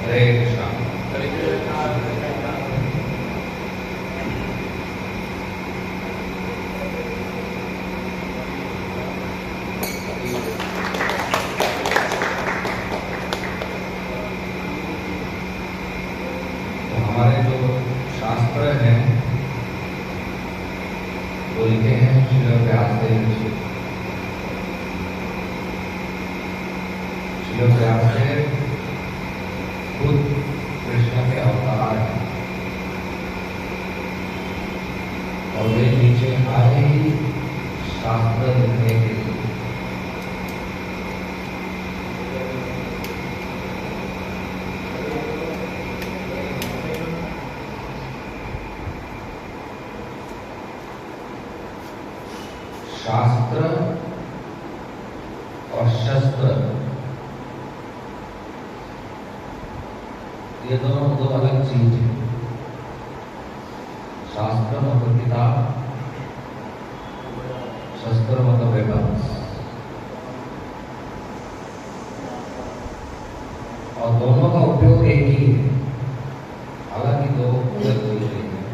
हरे कृष्णा। हरे कृष्णा। तो हमारे जो शास्त्र हैं वो लिखे हैं श्रील व्यासदेव जी। श्रील व्यासदेव खुद कृष्ण के अवतार हैं और वे नीचे आए ही शास्त्र लिखने के लिए। शास्त्र और शस्त्र ये दोनों दो अलग चीज है। शास्त्र मतलब किताब, शस्त्र मतलब वेपन्स, और दोनों का उपयोग एक ही है। हालांकि दो अलग चीजें हैं,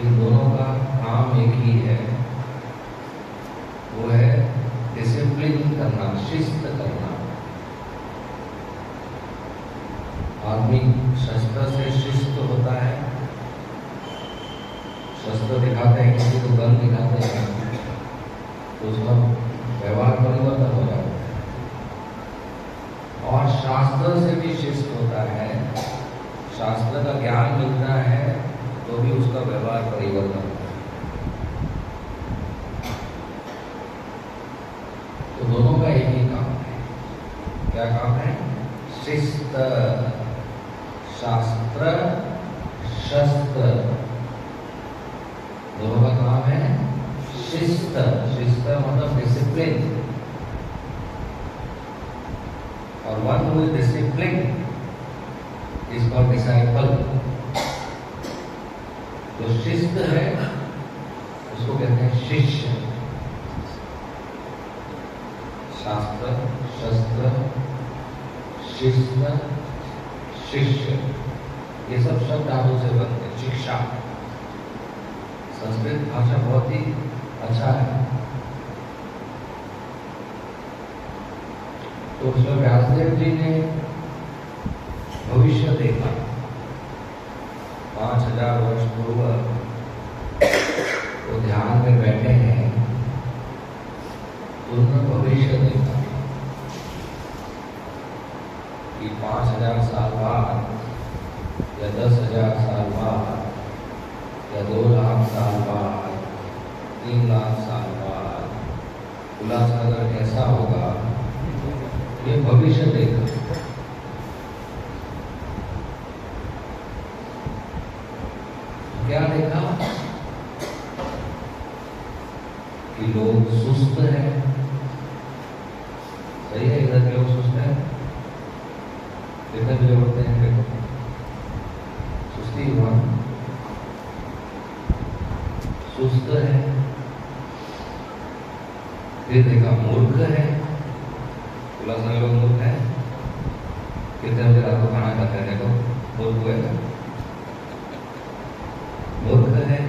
इन दोनों का काम एक ही है, वो है डिसिप्लिन करना, शिस्त करना। आदमी शस्त्र से शिस्त होता है। शस्त्र दिखाते हैं, किसी को गन दिखाते हैं तो उसका व्यवहार परिवर्तन हो जाता है। और शास्त्र से भी शिस्त होता है, शास्त्र का ज्ञान मिलता है तो भी उसका व्यवहार परिवर्तन होता है। तो दोनों का एक ही काम है। क्या काम है? शिस्त। शास्त्र शस्त्र दोनों का काम है शिस्त। शिस्त मतलब डिसिप्लिन। और one who is discipline is called disciple. जो शिस्त है उसको कहते हैं शिष्य। शास्त्र शस्त्र शिस्त शिष्य, ये सब शब्द धातु से बनते हैं। शिक्षा, संस्कृत भाषा बहुत ही अच्छा है। तो श्री व्यासदेव जी ने भविष्य देखा। 5000 वर्ष पूर्व वो ध्यान में बैठे हैं, तो उन्होंने भविष्य देखा कि 5000 साल बाद या 10,000 साल बाद या 2 लाख साल बाद, 3 लाख साल बाद उल्लासनगर कैसा होगा, ये भविष्य देखा। क्या देखा? कि लोग सुस्त हैं। सही है, इधर के लोग सुस्त हैं। कितने बजे उठते हैं? देखो, सुस्ती हुआ, सुस्त है। फिर देखा मूर्ख है। उल्लासनगर लोग मूर्ख है। कितने बजे रात को खाना खाते हैं? देखो, मूर्ख है, मूर्ख है।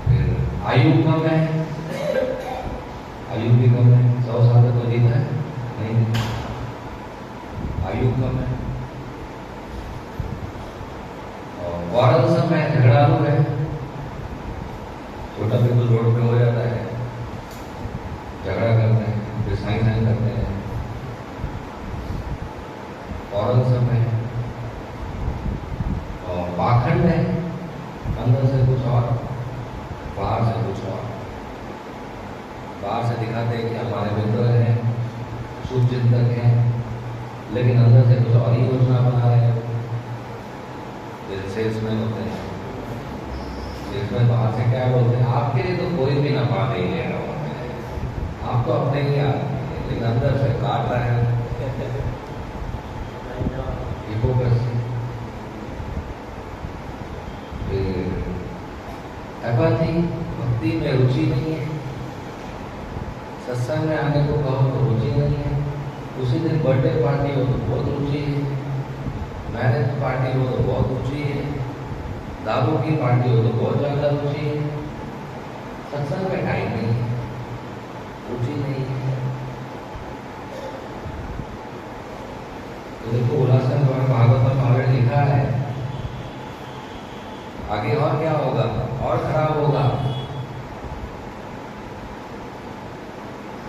फिर आयु कम है। आयु भी कम है। 100 साल तक तो जीता है नहीं, आयु कम है। और वारंस में झगड़ालू है। छोटा बिल्कुल रोड पे हो जाता है, झगड़ा करते हैं, फिर साइन साइन करते हैं। वारंस में और पाखंड है, अंदर से कुछ और बाहर से कुछ और। बाहर से दिखाते हैं कि हमारे मित्र हैं, शुभ चिंतक हैं, लेकिन अंदर से कुछ और ही योजना बना रहे हैं। जैसे सेल्समैन होते हैं, सेल्समैन बाहर से क्या बोलते हैं? आपके लिए तो कोई भी नफा नहीं ले रहा होता है, आप तो अपने ही आदमी, लेकिन अंदर से काट रहा है। हिपोक्रेसी। एपैथी, भक्ति में रुचि नहीं है। सत्संग में आने को कहो तो रुचि नहीं है। उसी दिन बर्थडे पार्टी हो तो बहुत रुचि है, मैरिज पार्टी हो तो बहुत रुचि है, दारू की पार्टी हो तो बहुत ज़्यादा रुचि है। सत्संग में टाइम नहीं है, रुचि नहीं है। तो देखो उल्लासन द्वारा भागवत में लिखा है, आगे और क्या होगा, और खराब होगा।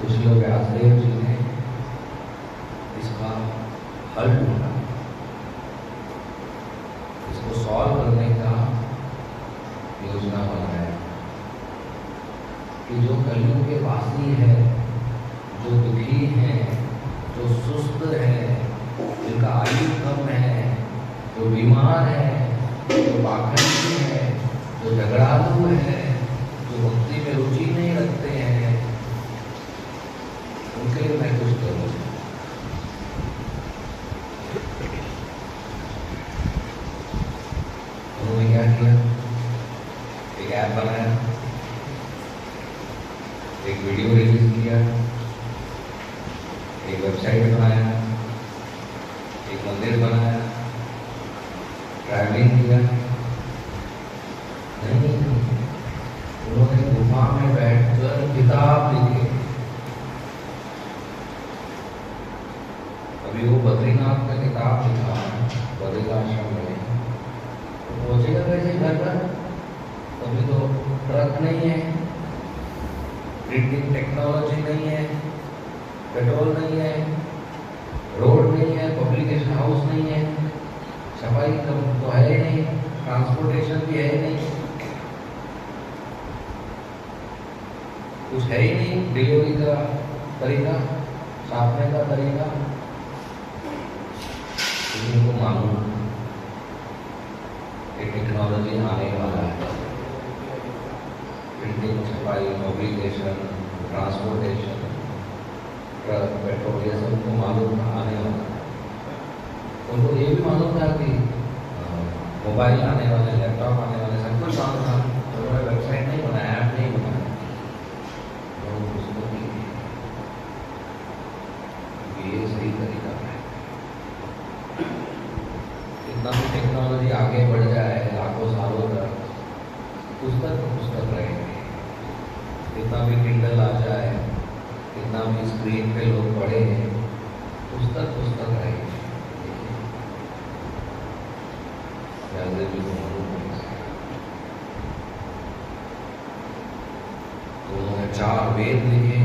कुछ लोग व्यासदेव जी ने इसका हल ढूंढा, इसको सॉल्व करने का योजना बनाया कि जो कलयुग के वासी है, जो दुखी है, जो सुस्त है, जिनका आयु कम है, जो बीमार है, जो पाखंडी है, जो झगड़ालू है, जो भक्ति में रुचि नहीं रखते हैं, उनके लिए मैं कुछ करूँ। उन्होंने क्या किया, एक ऐप बनाया, एक वीडियो रिलीज किया, एक वेबसाइट बनाया, एक मंदिर बनाया, ट्रैवलिंग किया। नहीं, उन्होंने गुफा में बैठकर किताब लिखी। अभी वो बद्रीनाथ का किताब लिखा बद्रीनाश्रम में, तो पहुंचेगा कैसे घर पर? अभी तो ट्रक नहीं है, प्रिंटिंग टेक्नोलॉजी नहीं है, पेट्रोल नहीं है, रोड नहीं है, पब्लिकेशन हाउस नहीं है, छपाई तो है ही नहीं, ट्रांसपोर्टेशन भी है ही नहीं, कुछ है ही नहीं, डिलीवरी का तरीका, छापने का तरीका। इनको मालूम कि टेक्नोलॉजी आने वाला है, प्रिंटिंग, छपाई, पब्लिकेशन, ट्रांसपोर्टेशन, ट्रक, पेट्रोल, ये सब उनको मालूम आने वाला है। उनको ये भी मालूम था कि मोबाइल आने वाले, लैपटॉप आने वाले, सब कुछ मालूम था। उन्होंने वेबसाइट नहीं बनाया, ऐप नहीं बनाया, ये सही तरीका है। इतना भी टेक्नोलॉजी आगे बढ़ जाए लाखों सालों तक, पुस्तक तो पुस्तक रहेंगे। इतना भी किंडल आ जाए, इतना भी स्क्रीन पे लोग पढ़े, पुस्तक पुस्तक रहेंगे। तो उन्होंने 4 वेद लिखे,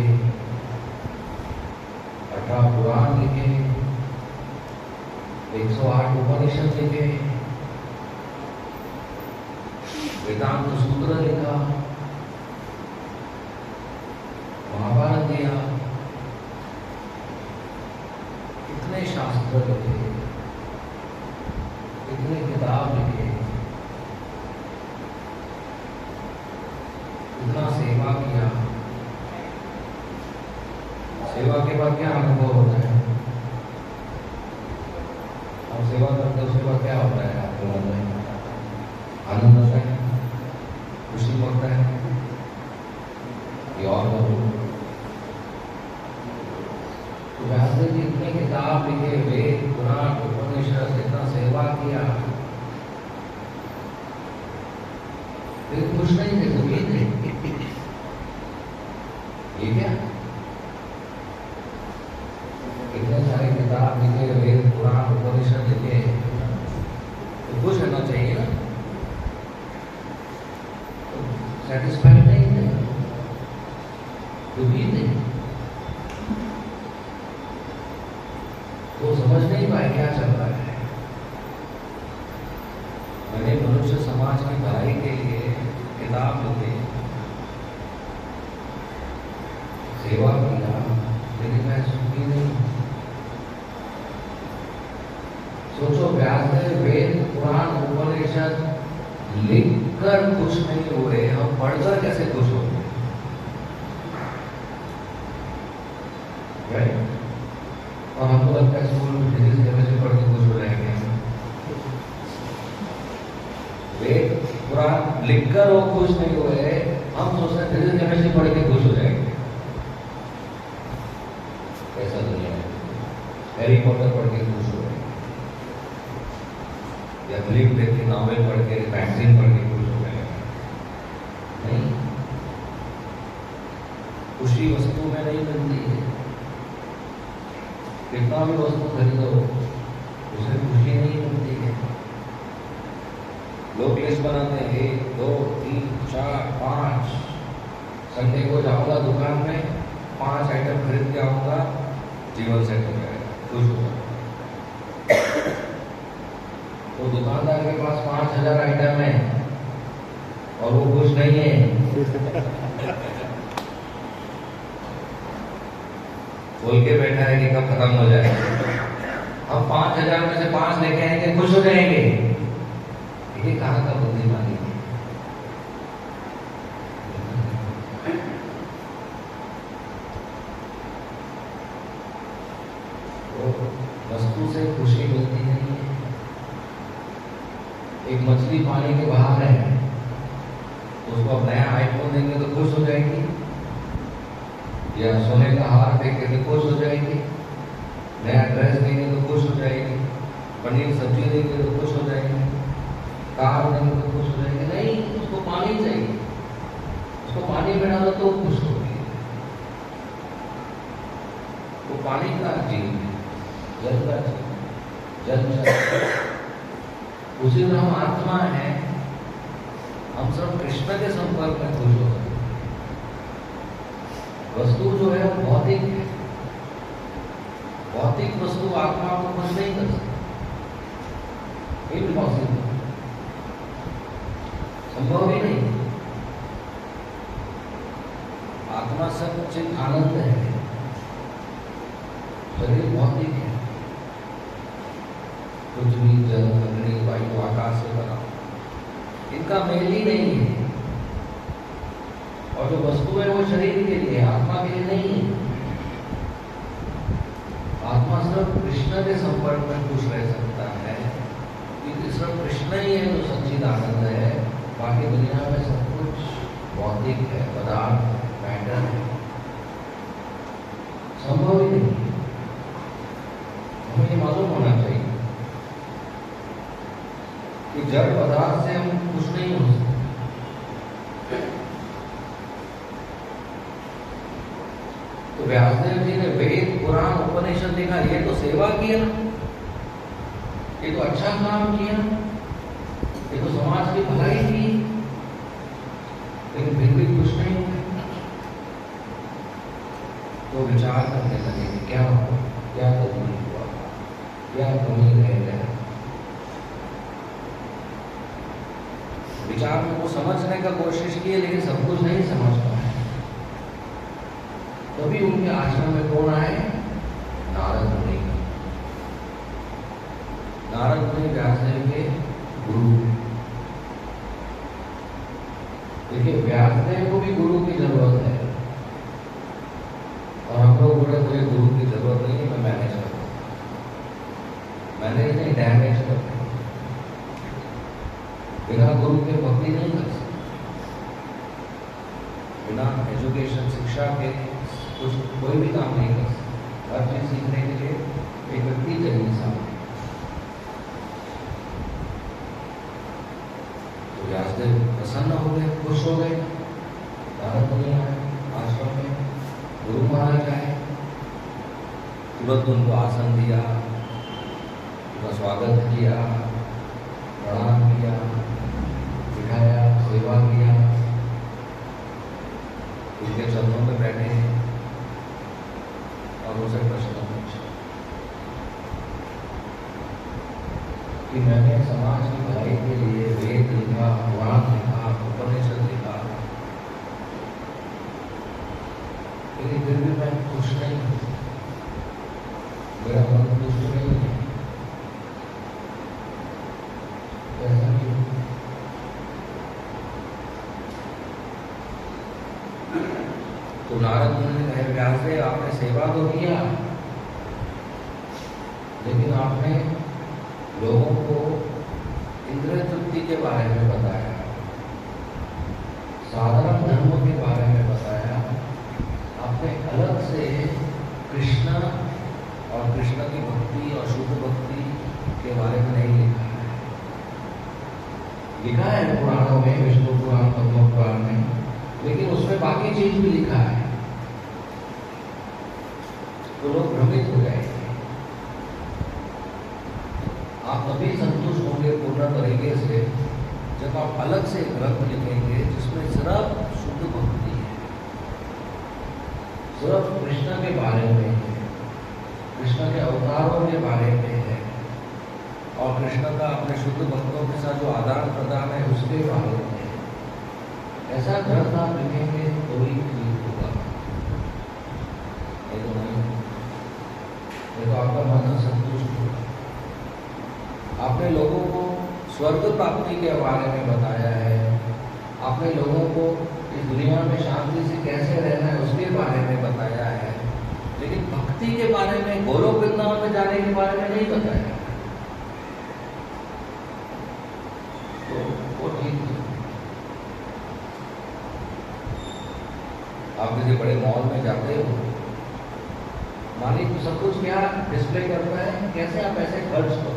18 पुराण लिखे, 108 उपनिषद लिखे, वेदांत सूत्र लिखा, महाभारत दिया, इतने शास्त्र लिखे, इतने किताब लिखे, इतना सेवा किया। सेवा के बाद क्या अनुभव होता है? आप सेवा करते हो, उसके बाद क्या होता है आपके मन में? आनंद आता है, खुशी होता है कि और करूं। तो व्यासदेव जी इतने किताब लिखे, वेद, पुराण, उपनिषद, इतना सेवा किया, फिर खुश नहीं थे, दुखी थे। ये क्या? इतने सारे किताब लिखे, वेद, पुराण, उपनिषद लिखे, तो खुश रहना चाहिए ना। तो सेटिस्फाइड नहीं थे, दुखी थे, तो समझ नहीं पाए क्या चल रहा है। मैंने मनुष्य समाज की भलाई के लिए किताब लिखे, सेवा किया, लेकिन मैं सुखी नहीं। सोचो, व्यासदेव वेद, पुराण, उपनिषद लिखकर खुश नहीं हुए, हम पढ़कर कैसे खुश हो? और हमको लगता है स्कूल में फिजिक्स केमिस्ट्री पढ़ के खुश हो जाएंगे। वेद पुराण लिखकर वो खुश नहीं हुए, हम सोचते हैं फिजिक्स केमिस्ट्री पढ़ के खुश हो जाएंगे। कैसा दुनिया है? हैरी पॉटर पढ़ के खुश हो गए, या फिल्म देख के, नॉवेल पढ़ के, मैगजीन पढ़ के खुश हो गए? नहीं, खुशी वस्तु में नहीं मिलती है। कितना भी वस्तु खरीदो उसे खुशी नहीं मिलती है। लोग लिस्ट बनाते हैं 1 2 3 4 5, संडे को जाऊंगा दुकान में 5 आइटम खरीद के आऊंगा, जीवन सेट हो जाएगा, खुश हो जाएगा। तो दुकानदार के पास 5000 आइटम है और वो खुश नहीं है, बोल के बैठा है कि कब खत्म हो जाए। हम 5000 में से 5 लेके आएंगे, खुश हो जाएंगे। ये कहाँ का बुद्धिमानी है? तो वस्तु से खुशी मिलती नहीं है। एक मछली पानी के बाहर है, उसको अब नया आईफोन देंगे तो खुश हो जाएगी, या सोने का हार देंगे तो खुश हो जाएगी, नया ड्रेस देंगे तो खुश हो जाएगी, पनीर सब्जी देंगे तो खुश हो जाएगी, कार देंगे तो खुश हो जाएगी? नहीं, उसको पानी चाहिए। उसको पानी में डालो तो खुश होगी। वो पानी का जीव है, जल का जीव, जल उसी में हम आत्मा है। हम सब कृष्ण के संपर्क में खुश हो सकते। वस्तु जो है वो भौतिक है। भौतिक वस्तु आत्मा को खुश नहीं कर सकती, इम्पॉसिबल, संभव ही नहीं। आत्मा सच्चित आनंद है, शरीर भौतिक है, पृथ्वी जल अग्नि वायु आकाश से बना, इनका मेल ही नहीं है। और जो वस्तु है वो शरीर के लिए, आत्मा के लिए नहीं है। आत्मा सिर्फ कृष्ण के संपर्क में खुश रह सकता है, क्योंकि सिर्फ कृष्ण ही है जो सच्चिद आनंद है। बाकी दुनिया में सब कुछ भौतिक है, पदार्थ, मैटर है, संभव ही नहीं। हमें ये मालूम होना चाहिए कि जड़ पदार्थ से हम खुश नहीं हो सकते। तो व्यासदेव जी ने वेद पुराण उपनिषद लिखा, ये तो सेवा किया, ये तो अच्छा काम किया, ये तो समाज की भलाई की, लेकिन फिर भी कुछ नहीं हुआ। तो विचार करने लगे कि क्या हुआ, क्या कमी हुआ, क्या कमी रह गया। विचार में वो समझने का कोशिश की, लेकिन सब कुछ नहीं समझ पाए। तभी उनके आश्रम में कौन आए? नारद मुनि। नारद मुनि व्यासदेव के गुरु। देखिए, व्यासदेव को भी गुरु की जरूरत है, और हम लोग बोले मुझे गुरु की जरूरत नहीं है, मैं मैनेज करता हूँ। मैनेज नहीं, डैमेज करता हूँ। बिना गुरु के भक्ति नहीं कर सकते। बिना एजुकेशन, शिक्षा के कुछ कोई भी काम नहीं कर सकता। हर चीज सीखने के लिए एक व्यक्ति चाहिए सामने। तो व्यासदेव प्रसन्न हो गए, खुश हो गए। नारद मुनि आए आश्रम में, गुरु महाराज आए, तुरंत उनको आसन दिया, उनका स्वागत किया, प्रणाम किया, बिठाया, सेवा किया, उनके चरणों में बैठे और उनसे प्रश्न पूछे कि मैंने समाज की भलाई के लिए वेद लिखा, पुराण लिखा, उपनिषद लिखा, लेकिन फिर भी मैं खुश नहीं हूँ, मेरा मन खुश नहीं है। ऐसा क्यों? तो नारद मुनि ने कहा, व्यासदेव आपने सेवा तो किया, लेकिन आपने लोगों को इंद्रिय तृप्ति के बारे में बताया, साधारण धर्म के बारे में बताया। आपने अलग से कृष्ण और कृष्ण की भक्ति और शुद्ध भक्ति के बारे में नहीं लिखा है। लिखा है पुराणों में, विष्णु पुराण, पद्म पुराण में, लेकिन उसमें बाकी चीज भी लिखा है। तो लोग भ्रमित हो जाएंगे। आप तभी संतुष्ट होंगे पूर्ण तरीके से जब आप अलग से ग्रंथ लिखेंगे जिसमें सिर्फ शुद्ध भक्ति है, सिर्फ कृष्ण के बारे में है, कृष्ण के अवतारों के बारे में है, और कृष्ण का अपने शुद्ध भक्तों के साथ जो आदान प्रदान है उसके बारे में है। ऐसा ग्रंथ आप लिखेंगे तो ही ठीक होगा, नहीं तो नहीं। तो आपका मन संतुष्ट होगा। आपने लोगों को स्वर्ग प्राप्ति के बारे में बताया है, आपने लोगों को इस दुनिया में शांति से कैसे रहना है उसके बारे में बताया है, लेकिन भक्ति के बारे में, गोलोक वृंदावन में जाने के बारे में नहीं बताया। तो वो ठीक है। आप किसी बड़े मॉल में जाते हो, मालिक तो सब कुछ क्या डिस्प्ले करता है, कैसे आप पैसे खर्च करो,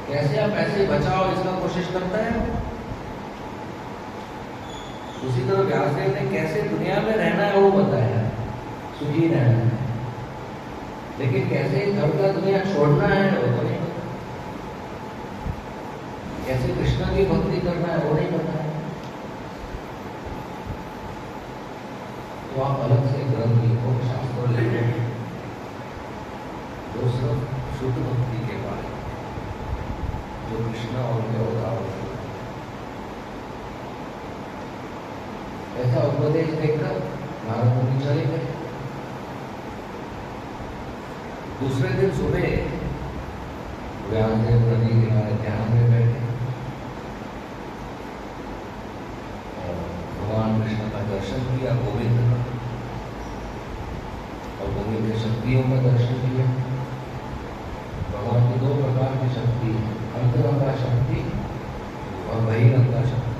कैसे आप पैसे बचाओ, इसका कोशिश करता है। उसी तरह व्यासदेव ने कैसे दुनिया में रहना है वो बताया, सुखी रहना है, लेकिन कैसे घर का दुनिया छोड़ना है वो तो नहीं पता, कैसे कृष्ण की भक्ति करना है वो नहीं पता है। तो आप अलग से ग्रंथ लिखो, शास्त्र लिखो, तो सब शुद्ध भक्ति के बारे में, जो कृष्ण और उनके अवतार। ऐसा उपदेश देखकर नारद मुनि चले गए। दूसरे दिन सुबह व्यासदेव नदी किनारे ध्यान में बैठे और भगवान कृष्ण का दर्शन किया, गोविंद का, और गोविंद की शक्तियों का दर्शन किया। भगवान की 2 प्रकार की शक्ति है, अंतरंगा शक्ति और बहिरंगा शक्ति,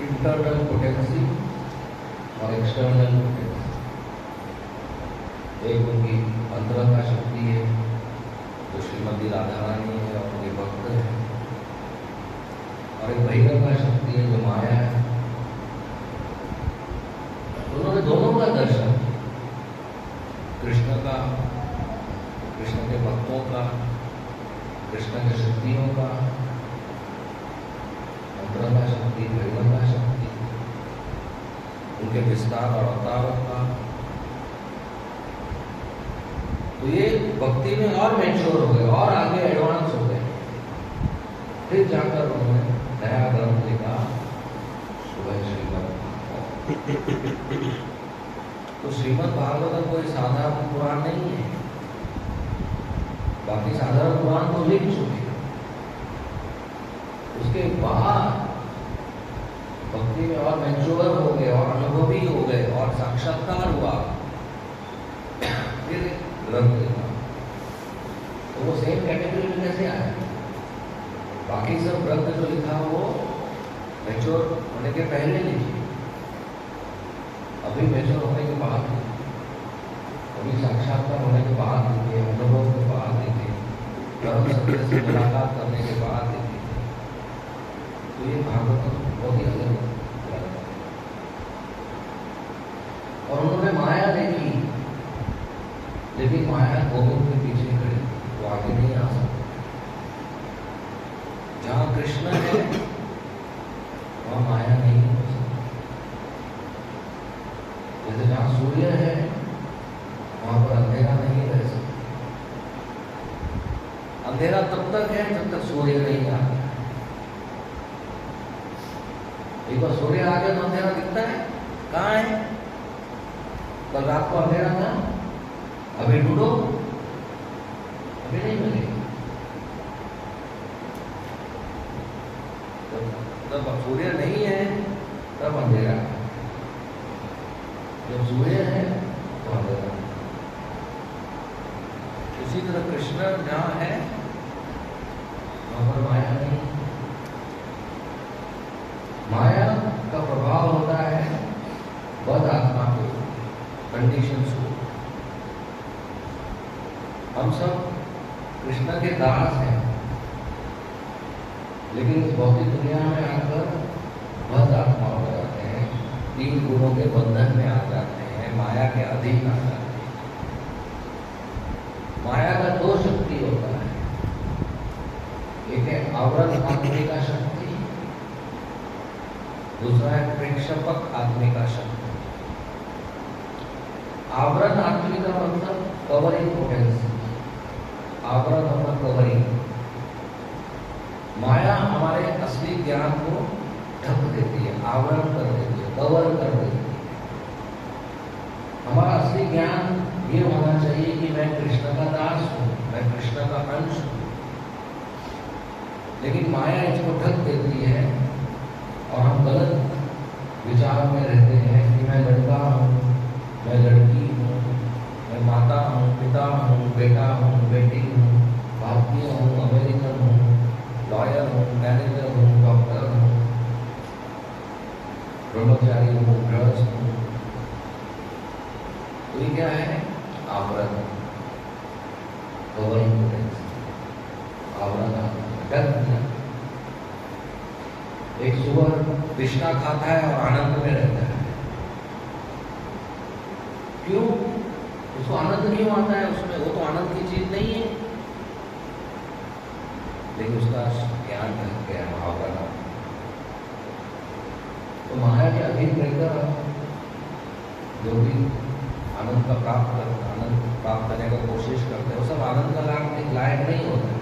इंटरनल पोटेंसी और एक्सटर्नल पोटेंसी। एक उनकी अंतरंगा शक्ति है जो श्रीमती राधा रानी है और उनके भक्त है, और एक बहिरंगा शक्ति है जो माया है। उन्होंने दोनों का दर्शन, कृष्ण का, कृष्ण के भक्तों का, कृष्ण की शक्तियों का, अंतरंगा शक्ति, बहिरंगा शक्ति, उनके विस्तार और अवतारों का। तो ये भक्ति में और मैच्योर हो गए और आगे एडवांस हो गए। फिर जाकर उन्होंने नया ग्रंथ लिखा, श्रीमद्। तो श्रीमद् भागवतम कोई साधारण पुराण नहीं है, बाकी साधारण पुराण तो लिख चुके, उसके बाद भक्ति में और मैच्योर हो गए और अनुभवी हो गए और साक्षात्कार हुआ, फिर ग्रंथ लिखा। तो वो सेम कैटेगरी में कैसे आया? बाकी सब ग्रंथ जो लिखा वो मैच्योर होने के पहले लिखी, अभी मैच्योर होने के बाद लिखी, अभी साक्षात्कार होने के बाद लिखे, अनुभव के बाद लिखे, धर्म सत्य से मुलाकात करने के बाद लिखे। तो ये भागवत बहुत ही अलग है। और उन्होंने माया देखी, लेकिन माया गोविंद के पीछे खड़ी, वो आगे नहीं आ सकती। जहाँ कृष्ण है वहाँ माया नहीं हो सकती। जैसे जहाँ सूर्य है वहाँ पर अंधेरा नहीं रह सकता। अंधेरा तब तक है जब तक सूर्य नहीं आता। एक बार सूर्य आ गया तो अंधेरा दिखता है, कहाँ है? कल रात को अंधेरा था, अभी ढूंढो, अभी नहीं मिलेगा। जब सूर्य नहीं है तब अंधेरा है, जब सूर्य है तो अंधेरा है। इसी तरह कृष्ण जहाँ है वहाँ पर माया नहीं। माया का प्रभाव होता है बद आत्मा को, कंडीशंस को। हम सब कृष्ण के दास हैं, लेकिन इस भौतिक दुनिया में आकर बद आत्मा हो जाते हैं, 3 गुणों के बंधन में आ जाते हैं, माया के अधीन आ जाते हैं। माया का 2 शक्ति होता है, एक है आवरण आत्मिका शक्ति, दूसरा है प्रेक्षपक आत्मिका शक्ति। आवरण आत्मिका मतलब कवरिंग पोटेंसी, आवरण मतलब कवरिंग। माया हमारे असली ज्ञान को ढक देती है, आवरण कर देती है, कवर कर देती है। हमारा असली ज्ञान ये होना चाहिए कि मैं कृष्ण का दास हूं, मैं कृष्ण का अंश हूं। लेकिन माया इसको ढक देती है और हम गलत विचार में रहते हैं कि मैं लड़का हूं, मैं लड़की हूं, मैं माता हूं, पिता हूं, बेटा हूं, बेटी हूं, भारतीय हूं, अमेरिकन हूं, लॉयर हूं, मैनेजर हूं, डॉक्टर हूं, ब्रह्मचारी हूं, गृहस्थ हूं। तो ये क्या है? आवरण, कवरिंग पोटेंसी, आवरण ढक दिया। एक सुअर विष्णा खाता है और आनंद में रहता है। क्यों? उसको आनंद क्यों आता है उसमें? वो तो आनंद की चीज नहीं है, लेकिन उसका ज्ञान ढक गया, आवरण। तो माया के अधीन रहकर जो भी आनंद प्राप्त करने का कोशिश करते हैं, वो सब आनंद का लायक नहीं होता है।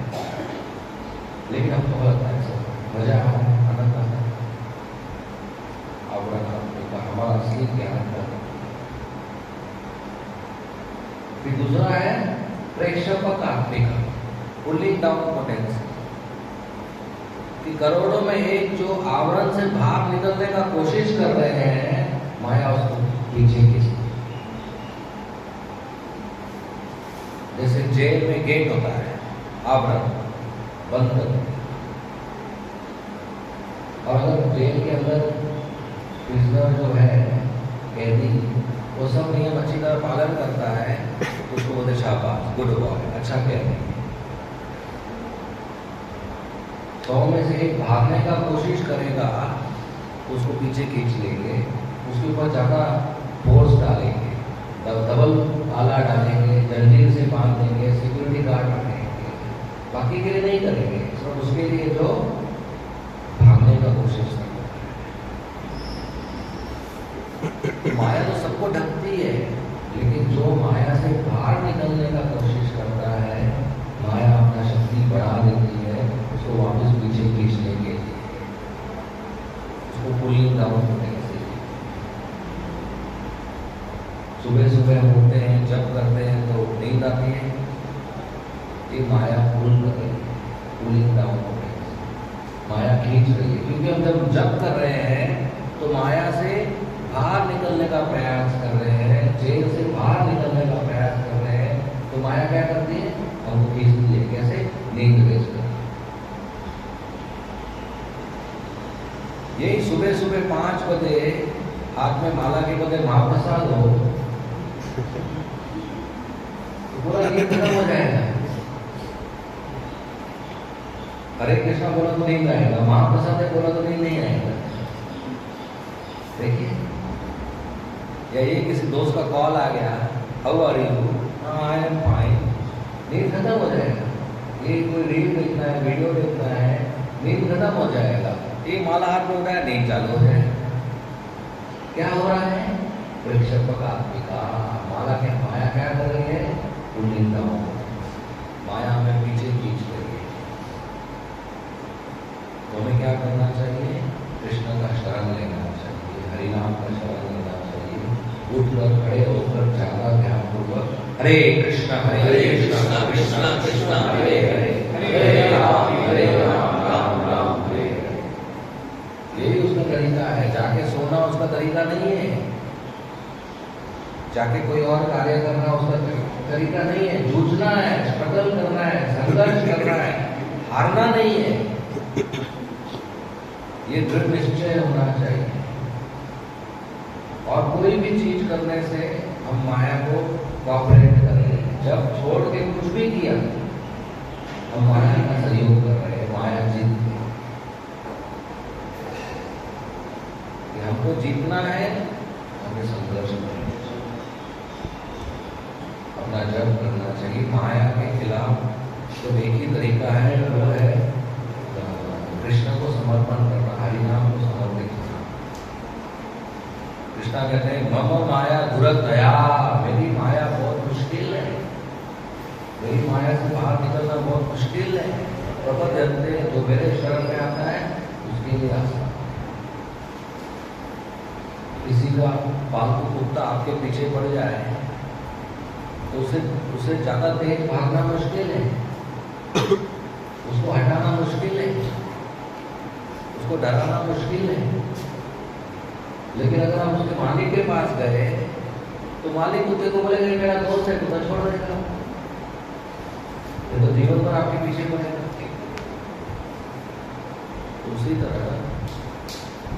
लेकिन हमको लगता है सब मजा आता है, आनंद आता है, आवरण का हमारा असली ज्ञान का। फिर दूसरा है प्रेक्षपक आत्मिका, पुलिंग डाउन पोटेंसी, कि करोड़ों में एक जो आवरण से बाहर निकलने का कोशिश कर रहे हैं, माया उसको पीछे खींचती। जैसे जेल में गेट होता है, आवरण बंद कर देते हैं। और अगर जेल के अंदर प्रिजनर जो है, कैदी, वो सब नियम अच्छी तरह पालन करता है, उसको बोलते शाबाश, गुड बॉय, अच्छा कहते हैं। 100 में से एक भागने का कोशिश करेगा, उसको पीछे खींच लेंगे, उसके ऊपर ज़्यादा फोर्स डालेंगे, डबल ताला डालेंगे, जंजीर से बांध देंगे, सिक्योरिटी गार्ड रखेंगे, बाकी के लिए नहीं करेंगे, सिर्फ उसके लिए जो भागने का कोशिश करता है। माया तो सबको ढकती है, लेकिन जो माया से बाहर निकलने का कोशिश करता है, माया अपना शक्ति बढ़ा देती है, उसको वापस पीछे खींचने के लिए, उसको पुलिंग डाउन करने के लिए। सुबह सुबह हम उठते हैं, जब करते हैं तो नींद आती है, ये माया पुल कर रही है, पुलिंग डाउन हो रही है, माया खींच रही है। क्योंकि हम जब जब कर रहे हैं तो माया से बाहर निकलने का प्रयास कर रहे हैं, जेल से बाहर निकलने का प्रयास कर रहे हैं, तो माया क्या करती है? हमको खींचती है। कैसे? नींद भेजकर। यही सुबह सुबह 5 बजे हाथ में माला के बगैर महाप्रसाद हो, पूरा नींद खत्म हो जाएगा। हरे कृष्णा बोला तो नींद आएगा, महाप्रसाद बोला तो नींद नहीं आएगा। देखिए, या ये किसी दोस्त का कॉल आ गया, how are you? I am fine, नींद खत्म हो जाएगा। ये कोई रील देखना है, वीडियो देखना है, नींद खत्म हो जाएगा। ये माला हाथ में उठाया, नींद चालू हो जाएगा। क्या हो रहा है? प्रेक्षपक आत्मिका, माला क्या, माया क्या कर रही है? पुलिंग डाउन, माया हमें पीछे खींच रही है। तो हमें क्या करना चाहिए? कृष्ण का शरण लेना चाहिए, हरिनाम का शरण लेना चाहिए। उठकर खड़े होकर ज्यादा ध्यानपूर्वक हरे कृष्ण कृष्ण कृष्ण कृष्ण हरे हरे, हरे राम राम राम हरे हरे। यही उसका तरीका है। जाके सोना उसका तरीका नहीं है, जाके कोई और कार्य करना उसका तरीका नहीं है। जूझना है, स्ट्रगल करना है, संघर्ष करना है, हारना नहीं है। ये दृढ़ निश्चय होना चाहिए। और कोई भी चीज करने से हम माया को कॉपरेट कर रहे हैं। जब छोड़ के कुछ भी किया, हम माया का सहयोग कर रहे हैं, माया जीत गई। हमको जीतना है, हमें संघर्ष करना चाहिए, अपना जप करना चाहिए। माया के खिलाफ तो एक ही तरीका है, वो है कृष्ण को समर्पण करना, हरिनाम को समर्पित करना। कृष्णा कहते हैं मम माया दुरदया, मेरी माया बहुत मुश्किल है, मेरी माया से बाहर निकलना बहुत मुश्किल है। प्रपद्यन्ते, जो मेरे शरण में आता है उसके लिए आसान। किसी का पालतू कुत्ता आपके पीछे पड़ जाए तो उसे ज्यादा तेज भागना मुश्किल है, उसको हटाना मुश्किल है, उसको डराना मुश्किल है। लेकिन अगर आप उसके मालिक के पास गए तो मालिक कुत्ते को बोलेगा मेरा दोस्त है, कुत्ता छोड़ देगा, ये तो जीवन भर आपके पीछे पड़ेगा। उसी तरह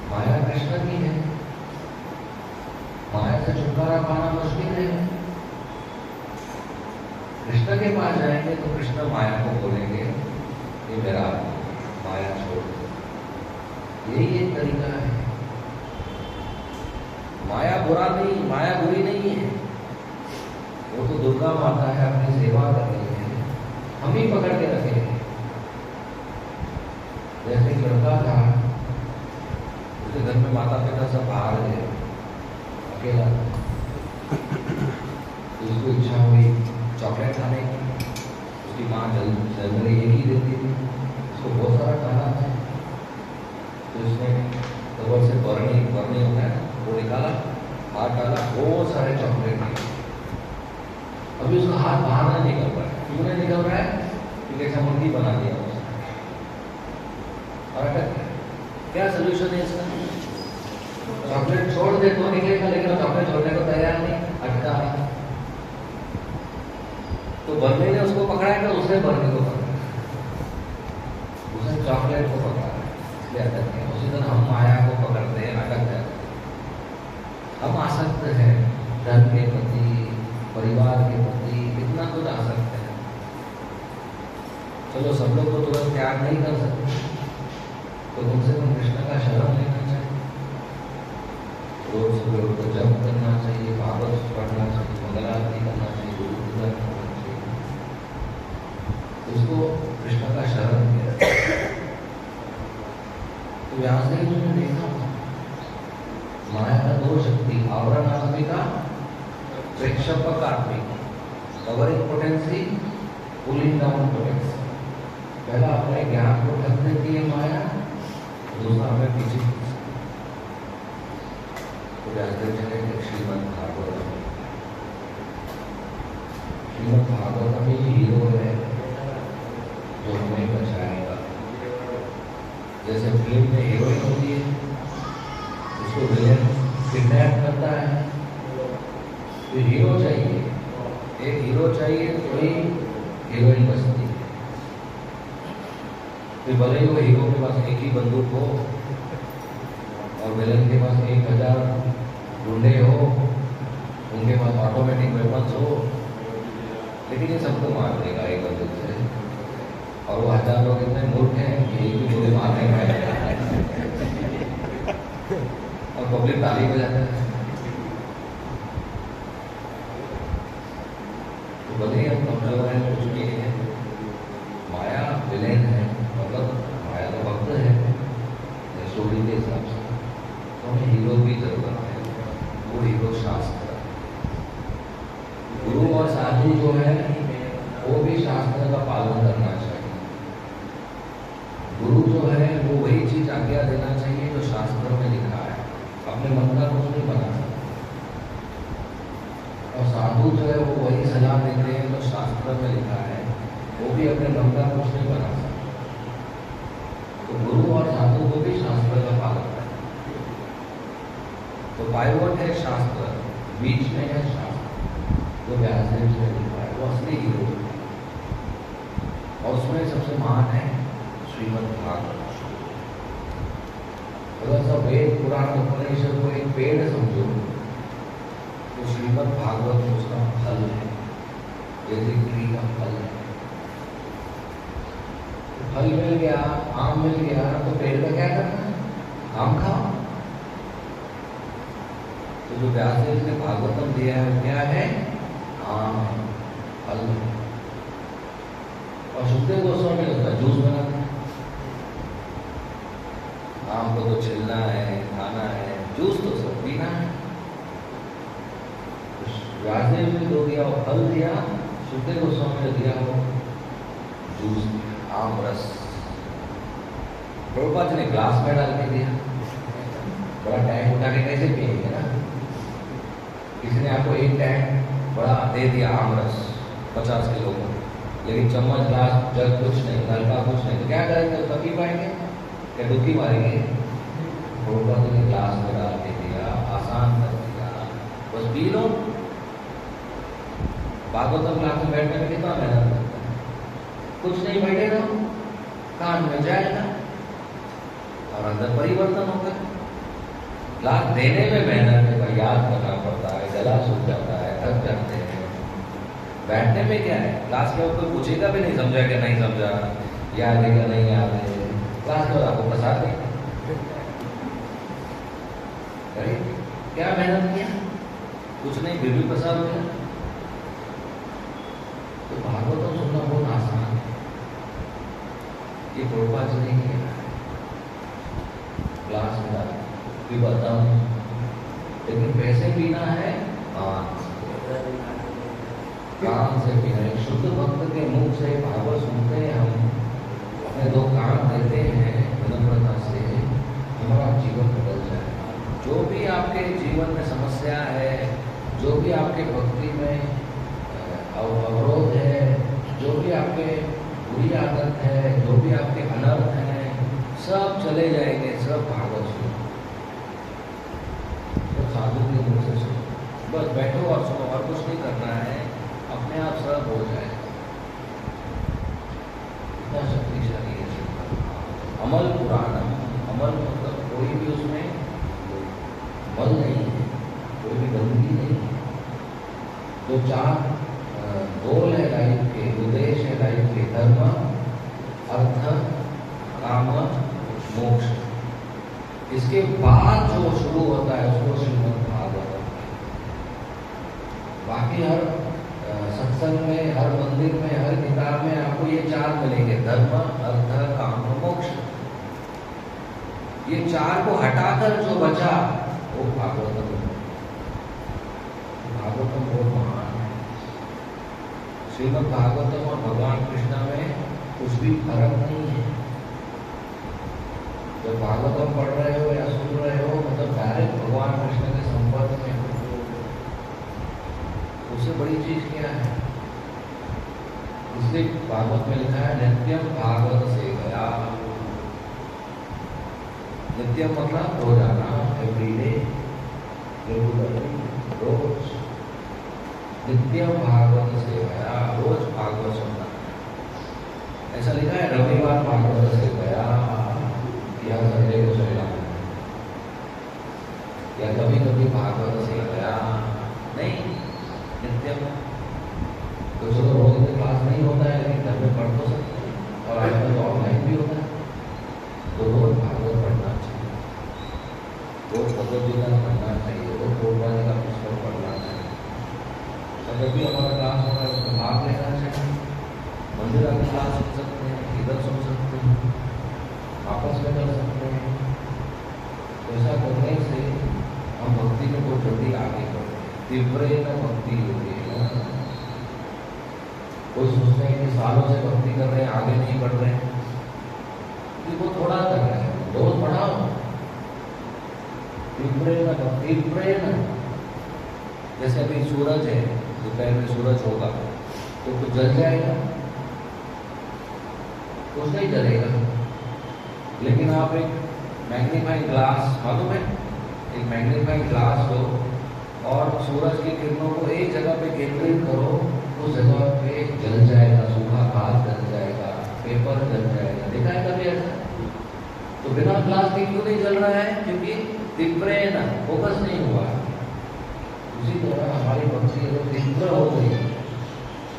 माया कृष्ण की है, माया से छुटकारा पाना मुश्किल है। कृष्ण के पास जाएंगे तो कृष्ण माया को बोलेंगे ये मेरा माया छोड़ दो। यही एक तरीका है। माया बुरा नहीं, माया बुरी नहीं है, वो तो दुर्गा माता है, अपनी सेवा कर रही है, हम ही पकड़ के रखेंगे। जैसे एक लड़का था, उसके घर में माता पिता सब बाहर गए, अकेला, तो उसको इच्छा हुई चॉकलेट खाने की। उसकी माँ जनरली एक ही देती थी, उसको बहुत सारा खाना था, तो उसने डबल से बर्नी होता है वो निकाला, हाथ डाला, बहुत सारे चॉकलेट निकले। अभी उसका हाथ बाहर नहीं निकल रहा है। क्यों नहीं निकल रहा है? क्योंकि चमड़ी बना दिया उसने और अटक गया। क्या सोल्यूशन है इसका? चॉकलेट छोड़ दे तो निकलेगा, लेकिन चॉकलेट छोड़ने को तैयार नहीं, अटका है। तो बर्नी ने उसको पकड़ा है, तो उसने बर्नी को पकड़ा, उसने चॉकलेट को पकड़ा, इसलिए अटक गया। उसी तरह हम माया को पकड़ते हैं, अटक जाते हैं। हम आसक्त हैं धन के प्रति, परिवार के प्रति, इतना कुछ आसक्त है। चलो सब लोग को तुरंत त्याग नहीं कर सकते, तो कम से कम कृष्ण का शरण लेना चाहिए। रोज सुबह उठ जप करना चाहिए, भागवत पढ़ना चाहिए, मंगल आरती करना चाहिए, गुरु पूजा करना चाहिए, उसको कृष्ण का शरण किया। तो यहाँ से तुमने देखा माया का दो शक्ति, आवरण आत्मिका, प्रेक्षपक आत्मिका, covering potency, pulling down potency. पहला अपने ज्ञान को ढक देती है माया, दूसरा हमें पीछे श्रीमद् भागवत में हीरो है जो हमें बचाएगा। जैसे फिल्म में हीरोइन होती है, उसको विलेन किडनैप करता है, तो हीरो चाहिए, एक हीरो चाहिए तो ही हीरोइन बचती है। तो भले ही वो हीरो के पास एक ही बंदूक हो और विलेन के पास 1000 गुंडे हो, उनके पास ऑटोमेटिक वेपन्स हो, लेकिन ये सबको मार देगा एक बंदूक से। और वो 1000 लोग इतने मूर्ख हैं कि एक भी गोली मारने का और पब्लिक ताली बजाता है। तो भले ही हम कमजोर हैं, कुछ भी है, माया विलेन है, मतलब माया तो भक्त है स्टोरी के हिसाब से, तो हमें हीरो की जरूरत है। वो हीरो शास्त्र, गुरु और साधु जो है वो भी शास्त्र का पालन करना चाहिए। गुरु जो है वो वही चीज आज्ञा देना चाहिए जो शास्त्र में लिखा है, अपने मन का कुछ नहीं बना सकता। और साधु जो है वो वही सलाह देते हैं जो शास्त्र में लिखा है, वो भी अपने मन का कुछ नहीं बना सकता। तो गुरु और साधु को भी शास्त्र का पालन करना। तो पाइवट है शास्त्र, बीच में है शास्त्र, जो व्यासदेव जी ने लिखा है, वो असली हीरो है। और उसमें सबसे महान है श्रीमद् भागवत। अगर सब वेद पुराण उपनिषद को एक पेड़ समझो तो श्रीमद् भागवत उसका फल है। जैसे ट्री का फल है, फल मिल गया, आम मिल गया, तो पेड़ का क्या करना है? आम खाओ। तो जो व्यास देव ने भागवतम दिया है वो क्या है? आम है, फल है। और सुखदेव गोस्वामी उसका जूस बनाते हैं। आम को तो छिलना है, खाना है, जूस तो सब पीना है। व्यास देव ने जो दिया वो फल दिया, सुखदेव गोस्वामी ने दिया वो जूस, आम रस। प्रभुपाद जी ने ग्लास में डाल के दिया, बड़ा टैंक उठा के कैसे पिएंगे ना? किसी ने आपको एक टैंक बड़ा दे दिया आम रस 50 किलो का, लेकिन चम्मच ग्लास जग कुछ नहीं, नलका कुछ नहीं, तो क्या करेंगे? उसका पी पाएंगे क्या? डुबकी मारेंगे? प्रभुपाद जी ने ग्लास में डाल के दिया, आसान कर दिया, बस पी लो। भागवतम क्लास में बैठने में कितना मेहनत लगता है? कुछ नहीं, बैठे रहो, कान में जाएगा और अंदर परिवर्तन होगा। क्लास देने में मेहनत है, याद करना पड़ता है, गला सूख जाता है, थक जाते हैं। बैठने में क्या है? क्लास में कोई पूछेगा भी नहीं, समझा कि नहीं समझा, याद है क्या नहीं याद है, क्लास में आपको प्रसाद देंगे। क्या मेहनत किया? कुछ नहीं, फिर भी प्रसाद मिला। तो भागवतम सुनना बहुत आसान है, ये प्रभुपाद जी ने किया क्लास में डाल भी बताऊं, लेकिन पैसे पीना है कान से पीना है। शुद्ध भक्त के मुख से भागवत सुनते हैं, हम अपने दो कान देते हैं विनम्रता से, हमारा जीवन बदल जाए। जो भी आपके जीवन में समस्या है, जो भी आपके भक्ति में अवरोध है, जो भी आपके बुरी आदत है, जो भी आपके अनर्थ हैं, सब चले जाएंगे, सब भागवत सुनो, तो साधु के मुख से सुनो, बस बैठो और सुनो, और कुछ नहीं करना है, अपने आप सब हो जाएगा। इतना शक्तिशाली है अमल पुराणम। अमल मतलब कोई भी उसमें मल नहीं है, कोई भी गंदगी नहीं है। जो चार गोल है लाइफ के, उद्देश्य है लाइफ के, धर्म, अर्थ, काम, मोक्ष, इसके बाद जो शुरू होता है उसको श्रीमद् भागवत। बाकी हर सत्संग में, हर मंदिर में, हर किताब में आपको ये चार मिलेंगे, धर्म, अर्थ, काम, मोक्ष। ये चार को हटाकर जो बचा वो भागवतम। भागवतम बहुत महान है। श्रीमद् भागवतम और भगवान कृष्ण में कुछ भी फर्क नहीं है। जब भागवतम पढ़ रहे हो या सुन रहे हो, मतलब डायरेक्ट भगवान कृष्ण के संपर्क में हो, उससे बड़ी चीज क्या है? इसलिए भागवत में लिखा है नित्यम भागवत से गया। नित्यम मतलब रोजाना, एवरीडे, रेगुलरली, रोज। नित्यम भागवत से गया, रोज भागवत सुनना। ऐसा लिखा है रविवार भागवत से गया या संडे को सुनना, या कभी कभी भागवत से गया, नहीं, नित्यम। तो चलो रोज में क्लास नहीं होता है, लेकिन घर में पढ़ तो सकते हैं, और आजकल तो ऑनलाइन भी होता है, तो रोज भागवत पढ़ना चाहिए, रोज भगवत गीता पढ़ना चाहिए, रोज प्रभुपाद जी का पुस्तक पढ़ना चाहिए। और जब भी हमारा क्लास होगा उसमें भाग लेना चाहिए। मंदिर आके क्लास सुन सकते हैं, इधर सुन सकते हैं, आपस में कर सकते हैं। ऐसा करने से हम भक्ति में बहुत जल्दी आगे बढ़ते हैं। तीव्र भक्ति होती है। कोई सोचते हैं कि सालों से भक्ति कर रहे हैं, आगे नहीं बढ़ रहे हैं, कि वो थोड़ा कर रहे हैं, रोज बढ़ाओ। तीव्र जैसे अभी सूरज है, दोपहर में सूरज होगा तो कुछ जल जाएगा, कुछ नहीं जलेगा। लेकिन आप एक मैग्नीफाइंग ग्लास, मालूम है, एक मैग्नीफाइंग ग्लास लो और सूरज की किरणों को एक जगह पे केंद्रित करो, उस जगह पे जल जाएगा, सूखा घास जल जाएगा, पेपर जल जाएगा। देखा है कभी ऐसा? तो बिना ग्लास के क्यों नहीं जल रहा है? क्योंकि तीव्र फोकस नहीं हुआ। उसी तरह हमारी भक्ति अगर तीव्र हो गई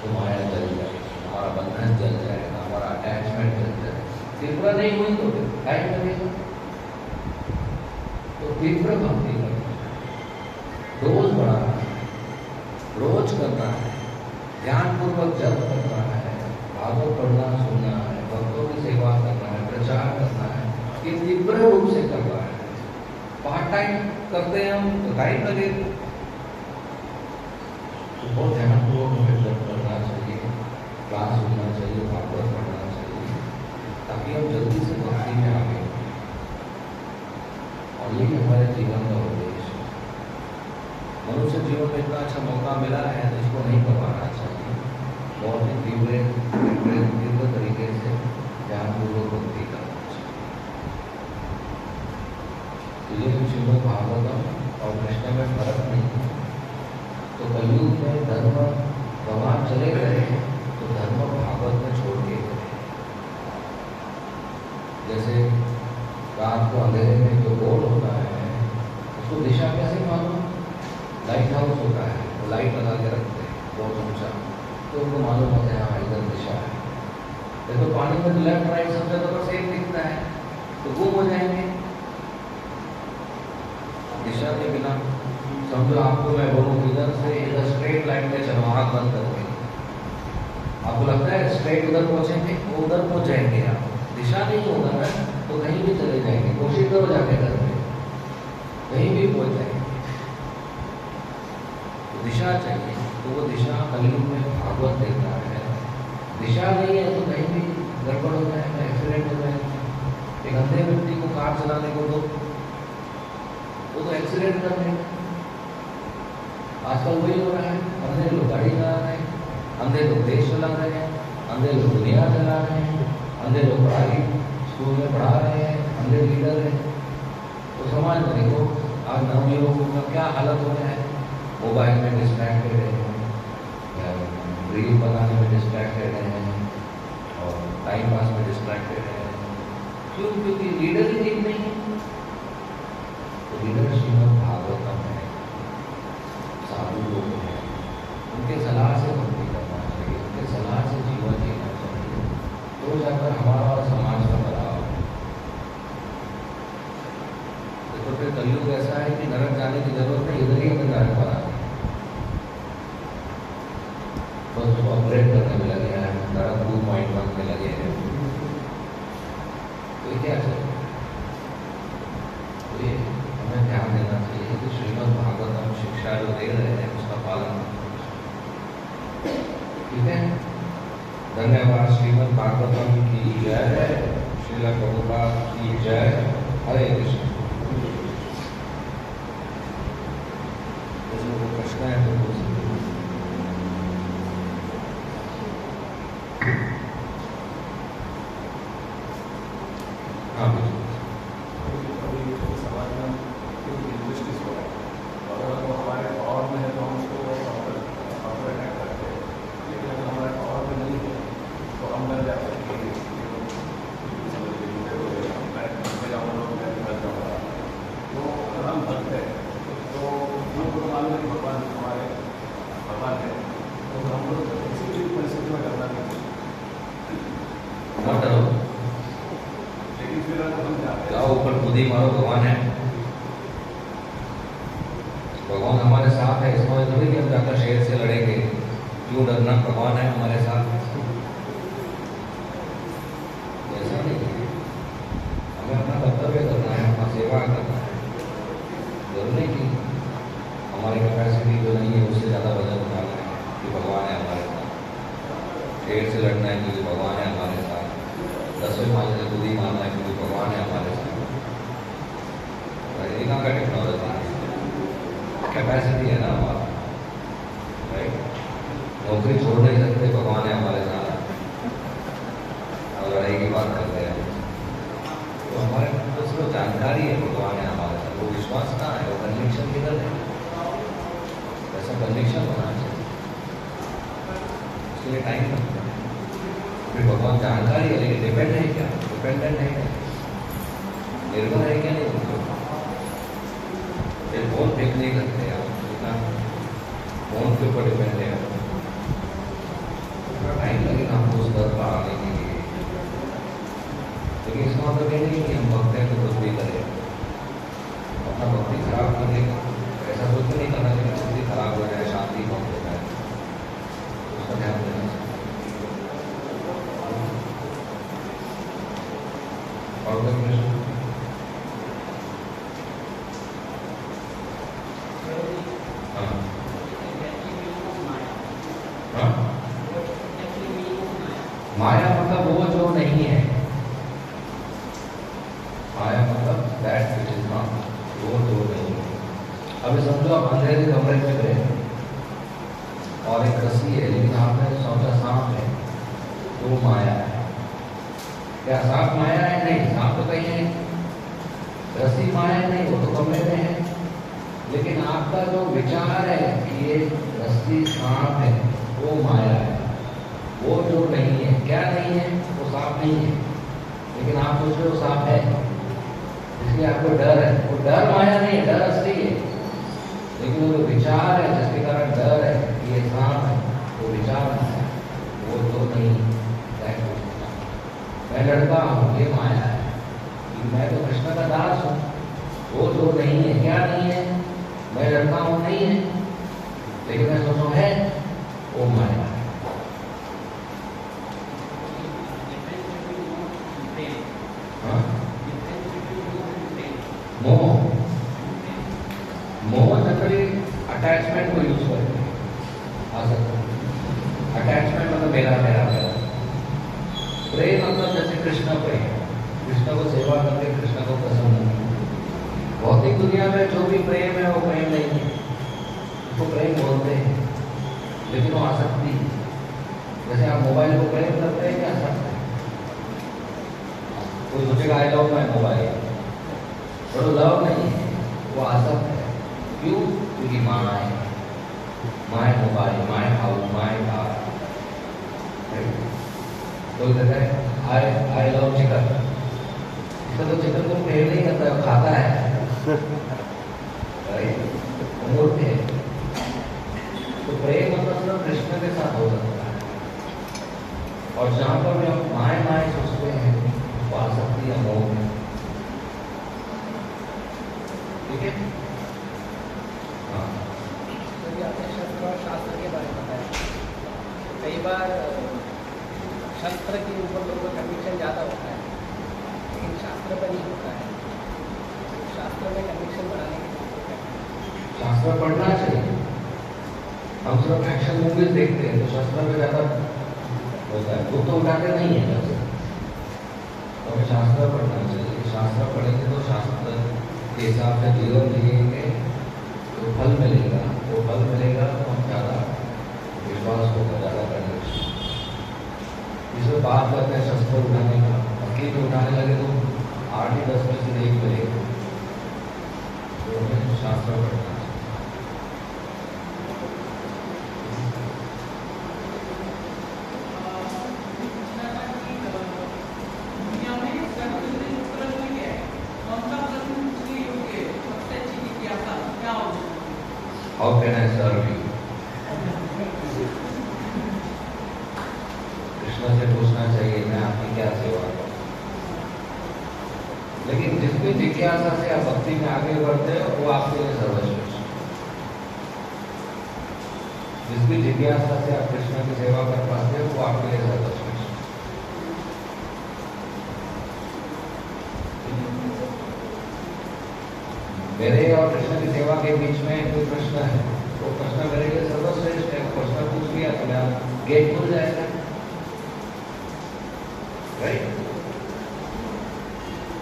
तो माया जल जाएगी, हमारा बंधन जल जाएगा, हमारा अटैचमेंट जल जाएगा। तीव्र नहीं हुई तो टाइम लगेगा। तो तीव्र भक्ति करना है, रोज बढ़ाना है, रोज करना है, ध्यान पूर्वक जप करना है, भागवत पढ़ना सुनना है, भक्तों की सेवा करना है, प्रचार करना है, ये तीव्र रूप से करना है। पार्ट टाइम करते हैं हम तो टाइम लगेगा, तो बहुत ध्यानपूर्वक हमें जप करना चाहिए, क्लास सुनना चाहिए, भागवत पढ़ना चाहिए, ताकि हम जल्दी से भक्ति में आगे। और यही हमारे जीवन का उद्देश्य है। मनुष्य जीवन में इतना अच्छा मौका मिला है तो इसको नहीं गंवाना चाहिए। बहुत ही तीव्र तरीके से ध्यानपूर्वक भक्ति करना चाहिए। तो ये श्रीमद् भागवतम और कृष्ण में फर्क नहीं है। तो कलयुग में धर्म भगवान चले गए तो धर्म भागवत में छोड़ के गए। जैसे रात को अंधेरे में जो गोल होता है उसको दिशा कैसे मालूम? लाइट हाउस होता है, वो लाइट लगा के रखते हैं बहुत ऊंचा, तो उनको मालूम होता है हाँ इधर दिशा है। देखो पानी में लेफ्ट राइट सब जगह पर सेम दिखता है तो गुम हो जाएंगे। दिशा के बिना समझो आपको मैं बोलूँ इधर से इधर स्ट्रेट लाइन में चलो, आँख बंद करके, आपको लगता है स्ट्रेट उधर पहुँचेंगे, वो उधर पहुँच जाएंगे। आप दिशा नहीं होगा ना तो कहीं भी चले जाएंगे। कोशिश करो जाके घर में, कहीं भी पहुँच जाएंगे। तो दिशा चाहिए, तो वो दिशा कलयुग में भागवत देता है। दिशा नहीं है तो कहीं भी गड़बड़ हो जाएगा, एक्सीडेंट हो जाएगा। एक अंधे व्यक्ति को कार चलाने को दो, वो तो एक्सीडेंट कर देगा। आजकल वही हो रहा है, अंधे लोग गाड़ी चला रहे हैं, अंधे लोग देश चला रहे हैं, अंधे लोग दुनिया चला रहे हैं, अंधे लोग पढ़ाई स्कूल में पढ़ा रहे हैं, अंधे लीडर हैं। तो समाज में देखो आज नवयुवकों का क्या हालत हो गया है। मोबाइल में डिस्ट्रैक्टेड है, रील बनाने में डिस्ट्रैक्टेड है और टाइम पास में डिस्ट्रैक्टेड है। क्यों? क्योंकि लीडर ही ठीक नहीं है। तो लीडर श्रीमद् भागवतम है, साधु लोग हैं, उनके सलाह से भक्ति करना चाहिए, उनके सलाह से जीवन जीना चाहिए, तो जाकर हमारा और समाज का बदलाव। देखो फिर कलयुग ऐसा है कि नरक जाने की जरूरत नहीं, इधर ही हमें नरक बना तो उसको अपग्रेड करने में लगे हैं, नरक 2.1 में लगे हैं। तो ये क्या चाहिए? तो ये हमें ध्यान देना चाहिए कि श्रीमद् भागवतम शिक्षा जो दे रहे हैं उसका पालन करना। ठीक है, धन्यवाद। श्रीमद् भागवतम की जय, श्रील प्रभुपाद की जय। हरे कृष्ण। किसी को प्रश्न है तो पूछ सकते हैं। हाँ समाज में इन्वेस्टिस हो रहा है, अगर वो हमारे पावर में है तो हम उसको अटैक करते हैं, लेकिन अगर हमारे पावर में नहीं है तो हम डर जाते हैं कि तो अगर हम भक्त हैं तो हमको मालूम है कि भगवान हमारे भगवान है, तो हम लोग किसी भी परिस्थिति में डरना नहीं चाहिए। लेकिन फिर हम जाते जाओ ऊपर खुद ही मारो, भगवान है, भगवान हमारे साथ है। इसमें थोड़ी कि हम जाकर शेर से लड़ेंगे, क्यों डरना, भगवान है हमारे साथ। ऐसा नहीं है, हमें अपना कर्तव्य करना है, अपना सेवा करना है। जरूर नहीं कि हमारी कैपेसिटी जो नहीं है उससे ज़्यादा वजन उठाना है कि भगवान है हमारे साथ। शेर से लड़ना है क्योंकि भगवान है हमारे साथ। 10वें माले से खुद ही मानना है क्योंकि भगवान है हमारे साथ। कहाँ का टेक्नोलॉजी कैपेसिटी है ना हमारा, राइट? नौकरी छोड़ नहीं सकते, भगवान है हमारे साथ, और लड़ाई की बात करते हैं तो हमारे पास वो जानकारी है भगवान है हमारे साथ। वो विश्वास कहाँ है, वो कन्विक्शन किधर है? ऐसा कन्विक्शन होना चाहिए, उसके लिए टाइम लगता है। फिर भगवान जानकारी है लेकिन डिपेंड है क्या? डिपेंडेंट है क्या? निर्भर है क्या? नहीं, फोन फेंक नहीं करते आप, फोन के ऊपर डिपेंड है। उधर बढ़ाने के लिए। लेकिन इसका मतलब ये नहीं कि हम भक्त हैं तो कुछ भी करें, अपना भक्ति खराब करने का ऐसा कुछ भी नहीं करना चाहिए। भक्ति खराब हो जाए, शांति भंग हो जाए, उसका ध्यान देना चाहिए। और कोई प्रश्न? माया मतलब वो जो नहीं है, माया मतलब दैट विच इज नॉट, वो जो नहीं है। अभी समझो आप अंधेरे कमरे में गए और एक रस्सी है, लेकिन आपने सोचा सांप है, वो माया है। क्या सांप माया है? नहीं, सांप तो कहीं है। रस्सी माया है? नहीं, वो तो कमरे में है। लेकिन आपका जो विचार है कि ये रस्सी सांप है, वो माया है। वो जो नहीं है, क्या नहीं है? वो सांप नहीं है, लेकिन आप सोच रहे हो सांप है, इसलिए आपको डर है। वो डर माया नहीं है, डर असली है। लेकिन वो जो विचार है जिसके कारण डर है कि ये सांप है, वो विचार है, वो तो नहीं है। मैं लड़का हूँ, ये माया है। मैं तो कृष्ण का दास हूँ, वो जो नहीं है, क्या नहीं है? मैं लड़का हूँ, नहीं है, लेकिन मैं सोचूं है, वो माया है। मोह जनरली अटैचमेंट को यूज करते हैं, अटैचमेंट मतलब मेरा मेरा मेरा। प्रेम मतलब जैसे कृष्ण प्रेम, कृष्ण को सेवा करके कृष्ण को प्रसन्न। भौतिक दुनिया में जो भी प्रेम है वो प्रेम नहीं है, उसको प्रेम बोलते हैं, लेकिन वो आसक्ति। जैसे आप मोबाइल को प्रेम करते हैं क्या आसक्ति? कोई सोचेगा आई लव माई मोबाइल, पर लव नहीं है, वो आसक्त है। क्यों? क्योंकि my mobile, my house, my car. कोई कहता है आई लव चिकन, इसका तो चिकन को प्रेम नहीं करता है, खाता है। मूर्ख है। तो प्रेम मतलब कृष्ण के साथ हो सकता है, और जहां पर भी हम माय माय सोचते हैं वो आसक्ति या मोह है। ठीक है? हाँ, आपने शस्त्र और शास्त्र के बारे में बताया। कई बार शस्त्र के ऊपर लोगों का कन्विक्शन ज़्यादा होता है, लेकिन शास्त्र पर नहीं होता है। शास्त्र में कन्विक्शन बढ़ाने के लिए शास्त्र पढ़ना चाहिए। हम सिर्फ एक्शन मूवीज देखते हैं तो शास्त्र में ज़्यादा होता है, वो तो उठाते नहीं है। तो हमें शास्त्र पढ़ना चाहिए। शास्त्र पढ़ेंगे तो शास्त्र के हिसाब से जीवन जिएंगे तो फल मिलेगा। वो फल मिलेगा तो हम ज़्यादा विश्वास होगा, ज़्यादा करेंगे। इसमें बात करते हैं शस्त्र उठाने का, असली में उठाने लगे तो 8 ही 10 में से 1 मिलेगा। तो हमें शास्त्र पढ़ना चाहिए। How can I serve you? Krishna से पूछना चाहिए मैं आपकी क्या सेवा करूं। लेकिन जिस भी जिज्ञासा से आप भक्ति में आगे बढ़ते हो वो आपके लिए सर्वश्रेष्ठ। जिस भी जिज्ञासा से आप कृष्ण की सेवा कर पाते हो वो आपके लिए सर्वश्रेष्ठ। मेरे और कृष्ण की सेवा के बीच में कोई प्रश्न है, वो प्रश्न मेरे लिए सर्वश्रेष्ठ है। प्रश्न पूछ लिया तो मेरा गेट खुल जाएगा। राइट?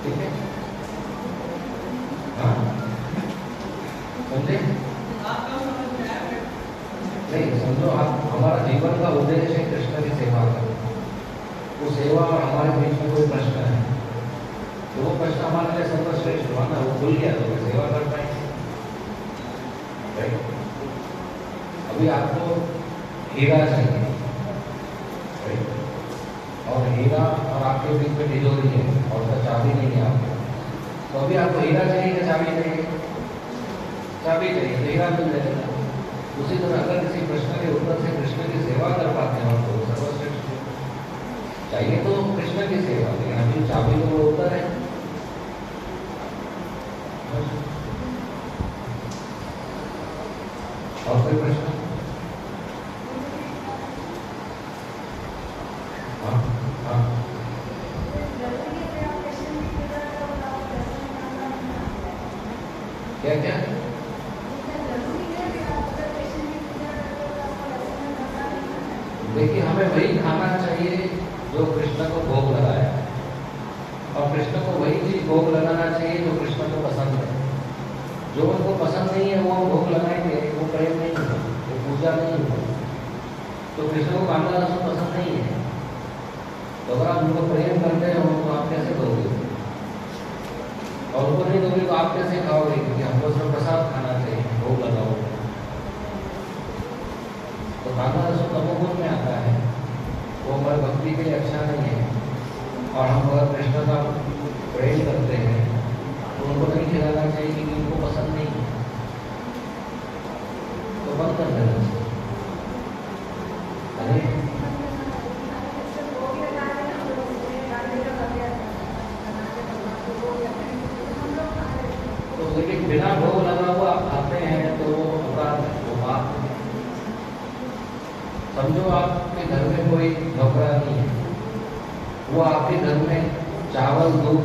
ठीक है? हाँ, समझे? नहीं समझो, आप हमारा जीवन का उद्देश्य है कृष्ण की सेवा करना। वो सेवा और हमारे बीच में कोई प्रश्न है तो वो प्रश्न हमारे लिए सर्वश्रेष्ठ हुआ ना, वो खुल गया तो सेवा कर पाएंगे। राइट? अभी आपको हीरा चाहिए, राइट? और हीरा और आपके बीच में तिजोरी है और उसका चाबी नहीं है आपको, तो अभी आपको हीरा चाहिए कि चाबी चाहिए? चाबी चाहिए, तो हीरा मिल जाएगा। उसी तरह अगर किसी प्रश्न के उत्तर से कृष्ण की सेवा कर पाते हैं तो सर्वश्रेष्ठ है। चाहिए तो कृष्ण की सेवा, लेकिन अभी चाबी तो वो उत्तर है। और कोई प्रश्न? हाँ हाँ, क्या क्या? देखिए, हमें वही खाना चाहिए जो कृष्ण को भोग लगाया, और कृष्ण को वही चीज भोग लगाना चाहिए जो कृष्ण को पसंद है। जो उनको पसंद नहीं है वो भोग लगाएंगे, वो प्रेम नहीं है, वो पूजा नहीं है। तो कृष्ण को कांदा लहसुन पसंद नहीं है, तो अगर आप उनको प्रेम करते हो तो आप कैसे दोगे? और उनको नहीं दोगे तो आप कैसे खाओगे? क्योंकि हमको सिर्फ प्रसाद खाना चाहिए, भोग लगाओ। तो कांदा लहसुन तमोगुण में आता है, वो हमारे भक्ति के लिए अच्छा नहीं है। और हम अगर कृष्ण का प्रेम करते हैं तो उनको नहीं खिलाना चाहिए, क्योंकि उनको पसंद नहीं है, तो बंद कर देना चाहिए। अरे तो लेकिन बिना भोग लगा हुआ आप खाते हैं तो अपराध है, वो पाप है। समझो आपके घर में कोई नौकरानी है, वो आपके घर में चावल दूध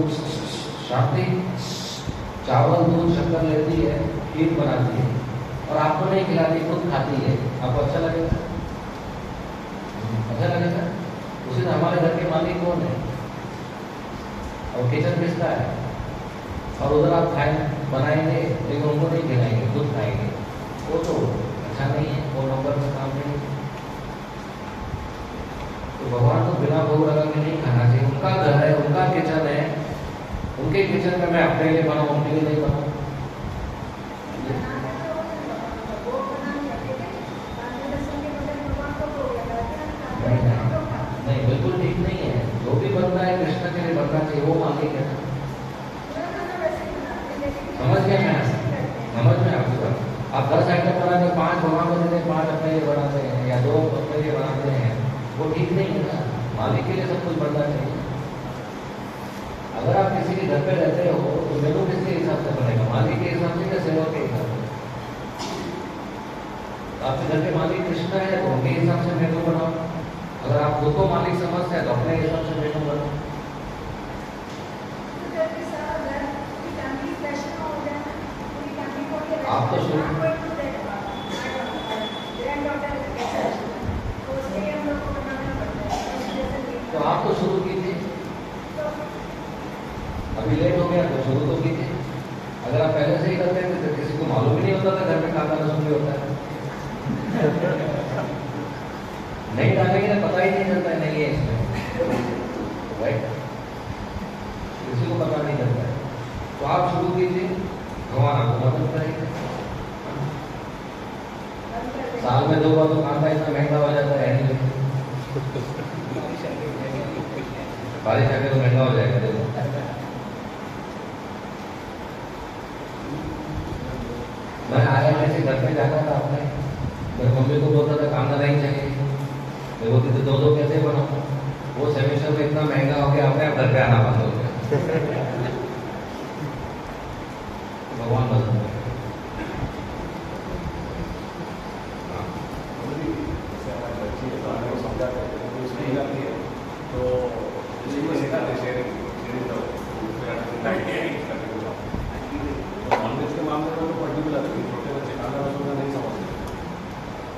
शक्कर लेती है, खीर बनाती है, और आपको नहीं खिलाती, खुद खाती है, आपको अच्छा लगेगा? अच्छा लगेगा? उसी तरह हमारे घर के मालिक कौन है और किचन किसका है, और उधर आप बनाएंगे लेकिन उनको नहीं खिलाएंगे, खुद खाएंगे, वो तो अच्छा नहीं है, वो नौकर का काम नहीं है। तो भगवान को बिना भोग लगा के नहीं खाना चाहिए। उनका घर है, उनका किचन है, उनके किचन में मैं अपने लिए बनाऊँ, उनके लिए नहीं बनाऊँ। नहीं, बिल्कुल ठीक नहीं है। जो भी बनना है कृष्ण के लिए बनना चाहिए, वो मालिक है। समझ गया मैं? समझ में आपकी बात? आप 10 आइटम बनाते हैं, 5 भगवान को देते हैं, 5 अपने लिए बनाते हैं, या 2 अपने लिए बनाते हैं, वो ठीक नहीं है ना। मालिक के लिए सब कुछ बनना चाहिए। अगर आप किसी के घर पे रहते हो तो मेनू किसके हिसाब से बनेगा? मालिक के हिसाब से या सेवक के हिसाब से? आपके घर के मालिक कृष्ण है तो उनके हिसाब से मेनू बनाओ। अगर आप खुद को मालिक समझते हैं तो अपने हिसाब से मेनू बनाओ। आप तो शुरू तो आप तो शुरू कीजिए, अभी लेट हो गया तो शुरू तो कीजिए। अगर आप पहले से ही करते हैं तो किसी को मालूम ही नहीं होता था घर में कांदा लहसुन भी होता है। नहीं डालेंगे ना, पता ही नहीं चलता है नहीं है इसमें, राइट? किसी को पता नहीं चलता है। तो आप शुरू कीजिए, भगवान आपको मदद करेंगे। साल में 2 बार तो कांदा इतना महंगा हो जाता है नहीं, बारिश आके तो महंगा हो जाएगा। देखो मैं आया ऐसे घर पे जाता था अपने, मेरी मम्मी को बोलता था कांदा नहीं चाहिए, मैं बोलती थी 2 कैसे बनाऊँ? वो सेमेस्टर में इतना महंगा हो गया, अपने आप घर पे आना बंद हो गया। भगवान मदद करें। नॉनवेज के मामले में तो पर्टिकुलर है, छोटे बच्चे खाना वाना नहीं समझते,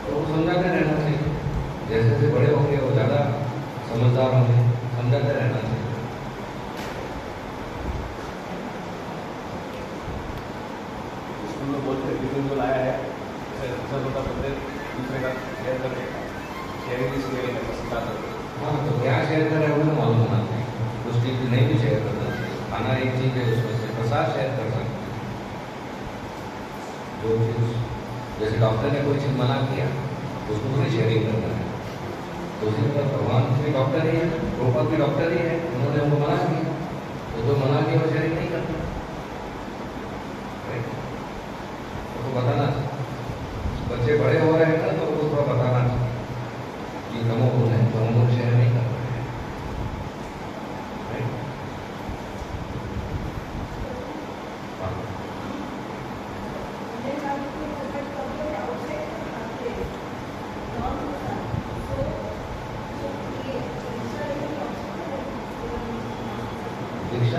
तो समझाते रहना चाहिए। जैसे जैसे बड़े होंगे वो ज़्यादा समझदार होंगे, समझाते रहना चाहिए। स्कूल में बोलते टिफिन जो लाया है सर होता बंदे दूसरे का शेयर करके शेयरिंग इज केयरिंग है, सिखाते हैं। हाँ, तो क्या शेयर कर रहे हैं उन्हें मालूम होना चाहिए। कुछ चीज़ नहीं भी शेयर करना चाहिए। खाना एक चीज़ है, उसमें से प्रसाद शेयर कर सकते हैं। जो चीज़ जैसे डॉक्टर ने कोई चीज़ मना किया तो उसको पूरी शेयरिंग करना है। तो उसी तरह भगवान भी डॉक्टर ही है, रूपक भी डॉक्टर ही है, उन्होंने उनको मना किया तो जो मना किया वो शेयरिंग नहीं करना। तो बताना चाहिए। बच्चे बड़े हो रहे हैं ना तो उनको थोड़ा बताना चाहिए कि तमोगुण है, तमोगुण शेयर नहीं करना है।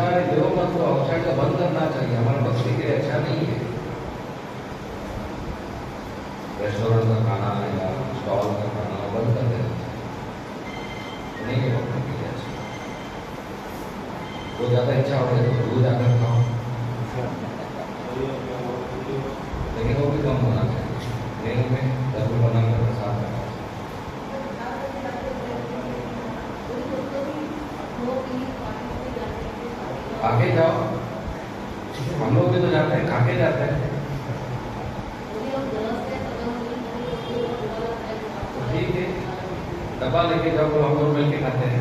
मांसाहारी देव मत तो आउटसाइड का बंद करना चाहिए, हमारे भक्ति के लिए अच्छा नहीं है। रेस्टोरेंट का खाना या स्टॉल का खाना बंद कर देना चाहिए, नहीं है भक्ति के लिए अच्छा। वो ज़्यादा इच्छा हो रही तो दूर जाकर खाओ, लेकिन वो भी कम होना चाहिए। गेहूँ में 10 रुपये बनाकर प्रसाद करना। आगे जाओ, हम लोग भी तो जाते हैं, खाके जाते हैं। तो ठीक है, डब्बा लेके जाओ, तो हम लोग मिलके खाते हैं।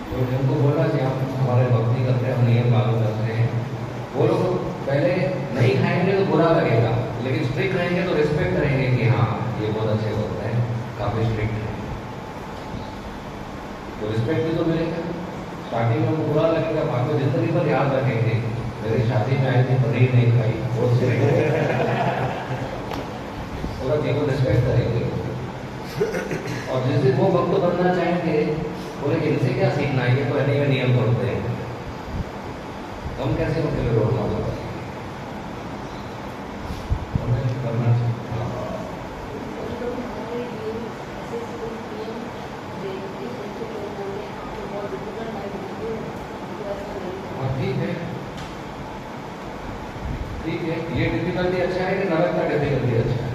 तो जिनको बोलना चाहिए हम हमारे भक्ति करते हैं, हम नियम मालूम करते हैं, वो लोग पहले नहीं खाएंगे तो बुरा लगेगा, लेकिन स्ट्रिक्ट रहेंगे तो रिस्पेक्ट करेंगे कि हाँ ये बहुत अच्छे होते हैं, काफ़ी स्ट्रिक्ट है, तो रिस्पेक्ट भी तो मिलेगा। स्टार्टिंग में उनको बुरा लगेगा, बाद में जिंदगी भर याद रखेंगे मेरी शादी में आई थी पनीर नहीं खाई, वो पूरा जीवन रिस्पेक्ट करेंगे। और जिस दिन वो भक्त बनना चाहेंगे, बोले कि इनसे क्या सीखना है, ये तो है नहीं में नियम तोड़ते हैं, हम कैसे उनके लिए रोल मॉडल करना चाहिए। ठीक है, ठीक है, ये डिफिकल्टी अच्छा है कि नरक का डिफिकल्टी अच्छा है?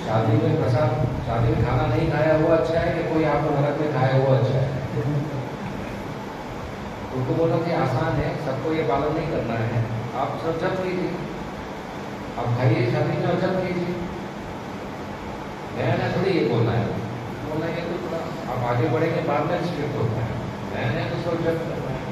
शादी में प्रसाद, शादी में खाना नहीं खाया हुआ अच्छा है कि कोई आपको नरक में खाया हुआ अच्छा है? उनको बोला कि आसान है, सबको ये पालन नहीं करना है, आप सब जप कीजिए, आप खाइए शादी में और जप कीजिए। नया थोड़ी ये बोलना है, बोलना है तो थोड़ा आप आगे बढ़ेंगे, बाद में स्ट्रिक्ट होता है, नया तो सब जप करना है।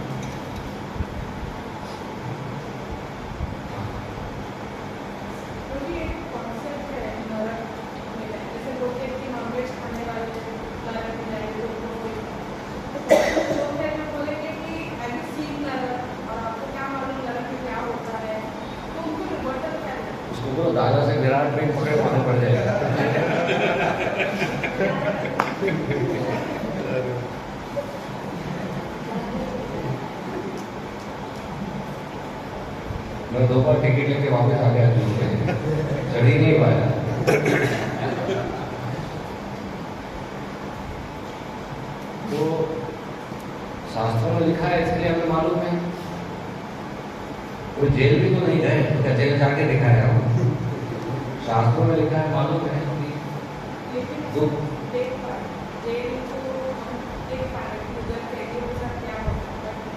उसको दादा से विराट में पकड़े मालूम पड़ जाएगा। मैं 2 बार टिकट लेके वापस आ गया, चढ़ ही नहीं पाया। तो शास्त्रों में लिखा है, इसलिए हमें मालूम है। कोई जेल भी तो नहीं गए, तो क्या जेल जाके दिखाया हो? शास्त्रों में लिखा है, मालूम है तो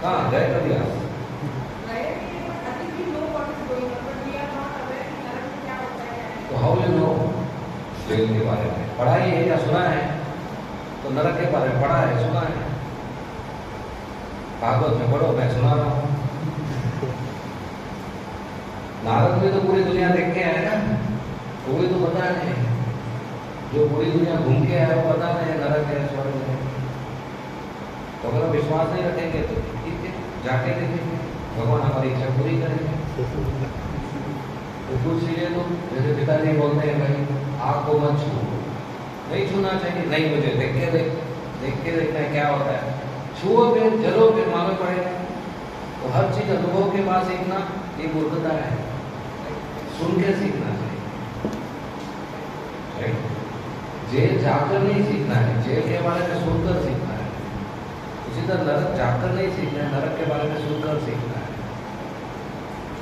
कहाँ गए कभी आप? तो हाउ यू नो जेल के बारे में? पढ़ा ही है या सुना है? तो नरक के बारे में पढ़ा है, सुना है? भागवत में पढ़ो, मैं सुना रहा हूँ। नारद में तो पूरी दुनिया देख के आए ना, तो वही तो बता रहे हैं, जो पूरी दुनिया घूम के आया वो बता रहे हैं नरक है स्वर्ग है। तो अगर विश्वास नहीं रखेंगे तो ठीक है, जाके देखेंगे, भगवान हमारी इच्छा पूरी करेंगे। तो कुछ चीजें तो जैसे पिताजी बोलते हैं, भाई आग को मत छू, नहीं छूना चाहिए, नहीं मुझे देख के देखना है क्या होता है, छुओ फिर जलो फिर मालूम पड़ेगा। तो हर चीज अनुभव के बाद सीखना ये मूर्खता है, सुन के सीखना चाहिए। जेल जाकर नहीं सीखना है, जेल के बारे में सुनकर सीखना है। उसी तरह नरक जाकर नहीं सीखना है, नरक के बारे में सुनकर सीखना है।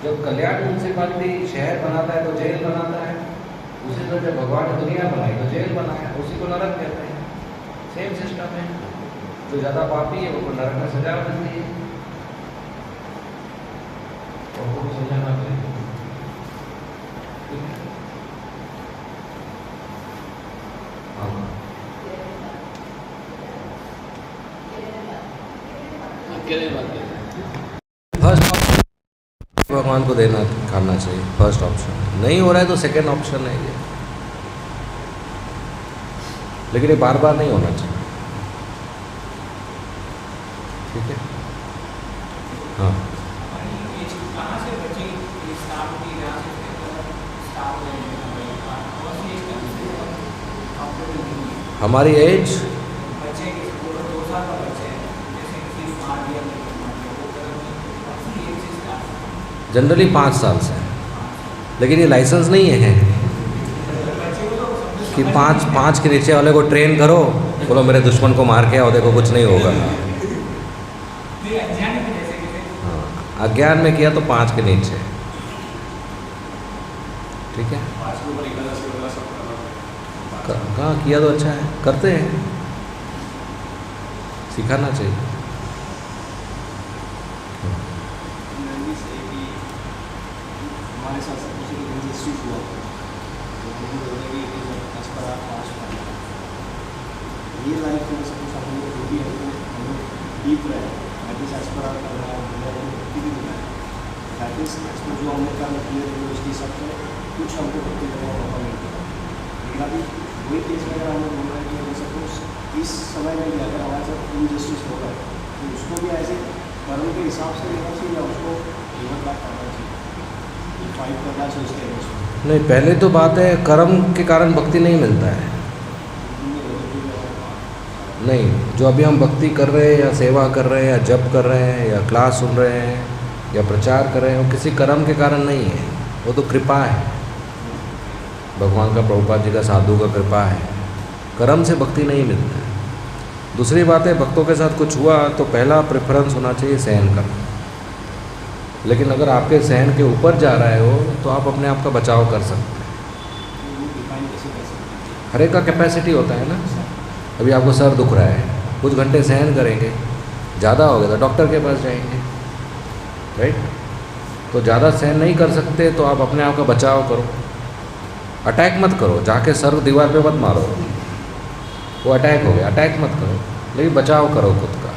जब कल्याण म्यूनसिपालिटी शहर बनाता है तो जेल बनाता है, उसी तरह जब भगवान ने दुनिया बनाई तो जेल बनाया, उसी को नरक कहते हैं। सेम सिस्टम है, जो ज़्यादा पापी है उनको नरक में सजा मिलती है। और वो समझाना चाहिए। फर्स्ट ऑप्शन भगवान को देना करना चाहिए, फर्स्ट ऑप्शन। नहीं हो रहा है तो सेकंड ऑप्शन है ये, लेकिन ये बार बार नहीं होना चाहिए। ठीक है, हाँ। आपको भी नहीं है। हमारी एज बच्चे के 2 साल का बच्चे हैं, जैसे कि स्मार्ट ईयर में वो अपनी एज से स्टार्ट जनरली 5 साल से है, लेकिन ये लाइसेंस नहीं है बच्चे को तो कि पाँच के नीचे वाले को ट्रेन करो, बोलो मेरे दुश्मन को मार के आओ, देखो कुछ नहीं होगा। नहीं अज्ञान में जैसे कि हाँ, अज्ञान में किया तो 5 के नीचे, ठीक है। पाँच के ऊपर एकादशी वगैरह सब करना। कहाँ किया तो अच्छा है, करते हैं, सिखाना चाहिए। हमारे साथ सब कुछ इंडस्ट्रीज हुआ तो मुझे बोले कि एज पर आप 5 साल ये लाइफ में सब कुछ हम लोग जो भी है वो हम लोग डीप रहे दैट इज एज पर आप कर रहा है भक्ति भी मिला है दैट इज एज पर जो हमने कर्म किए थे उसके हिसाब से कुछ हमको भक्ति करने का मौका मिलता है। लेकिन अभी वही केस में अगर हम लोग बोल रहे हैं कि अगर सपोज इस समय में भी अगर हमारे साथ इनजस्टिस होगा तो उसको भी ऐसे कर्म के हिसाब से लेना चाहिए या उसको जीवन लाभ करना चाहिए, फाइट करना चाहिए उसके अगेंस्ट में। नहीं, पहले तो बात है कर्म के कारण भक्ति नहीं मिलता है। नहीं, जो अभी हम भक्ति कर रहे हैं या सेवा कर रहे हैं या जप कर रहे हैं या क्लास सुन रहे हैं या प्रचार कर रहे हैं, वो किसी कर्म के कारण नहीं है, वो तो कृपा है, भगवान का, प्रभुपाद जी का, साधु का कृपा है। कर्म से भक्ति नहीं मिलता है। दूसरी बात है, भक्तों के साथ कुछ हुआ तो पहला प्रेफरेंस होना चाहिए सहन करना। लेकिन अगर आपके सहन के ऊपर जा रहा है वो, तो आप अपने आप का बचाव कर सकते हैं। वो डिफाइन कैसे कर सकते हैं? हर एक का कैपेसिटी होता है ना। अभी आपको सर दुख रहा है, कुछ घंटे सहन करेंगे, ज़्यादा हो गया तो डॉक्टर के पास जाएंगे, राइट। तो ज़्यादा सहन नहीं कर सकते तो आप अपने आप का बचाव करो, अटैक मत करो, जाके सर दीवार पे मत मारो, वो अटैक हो गया, अटैक मत करो, लेकिन बचाव करो खुद का।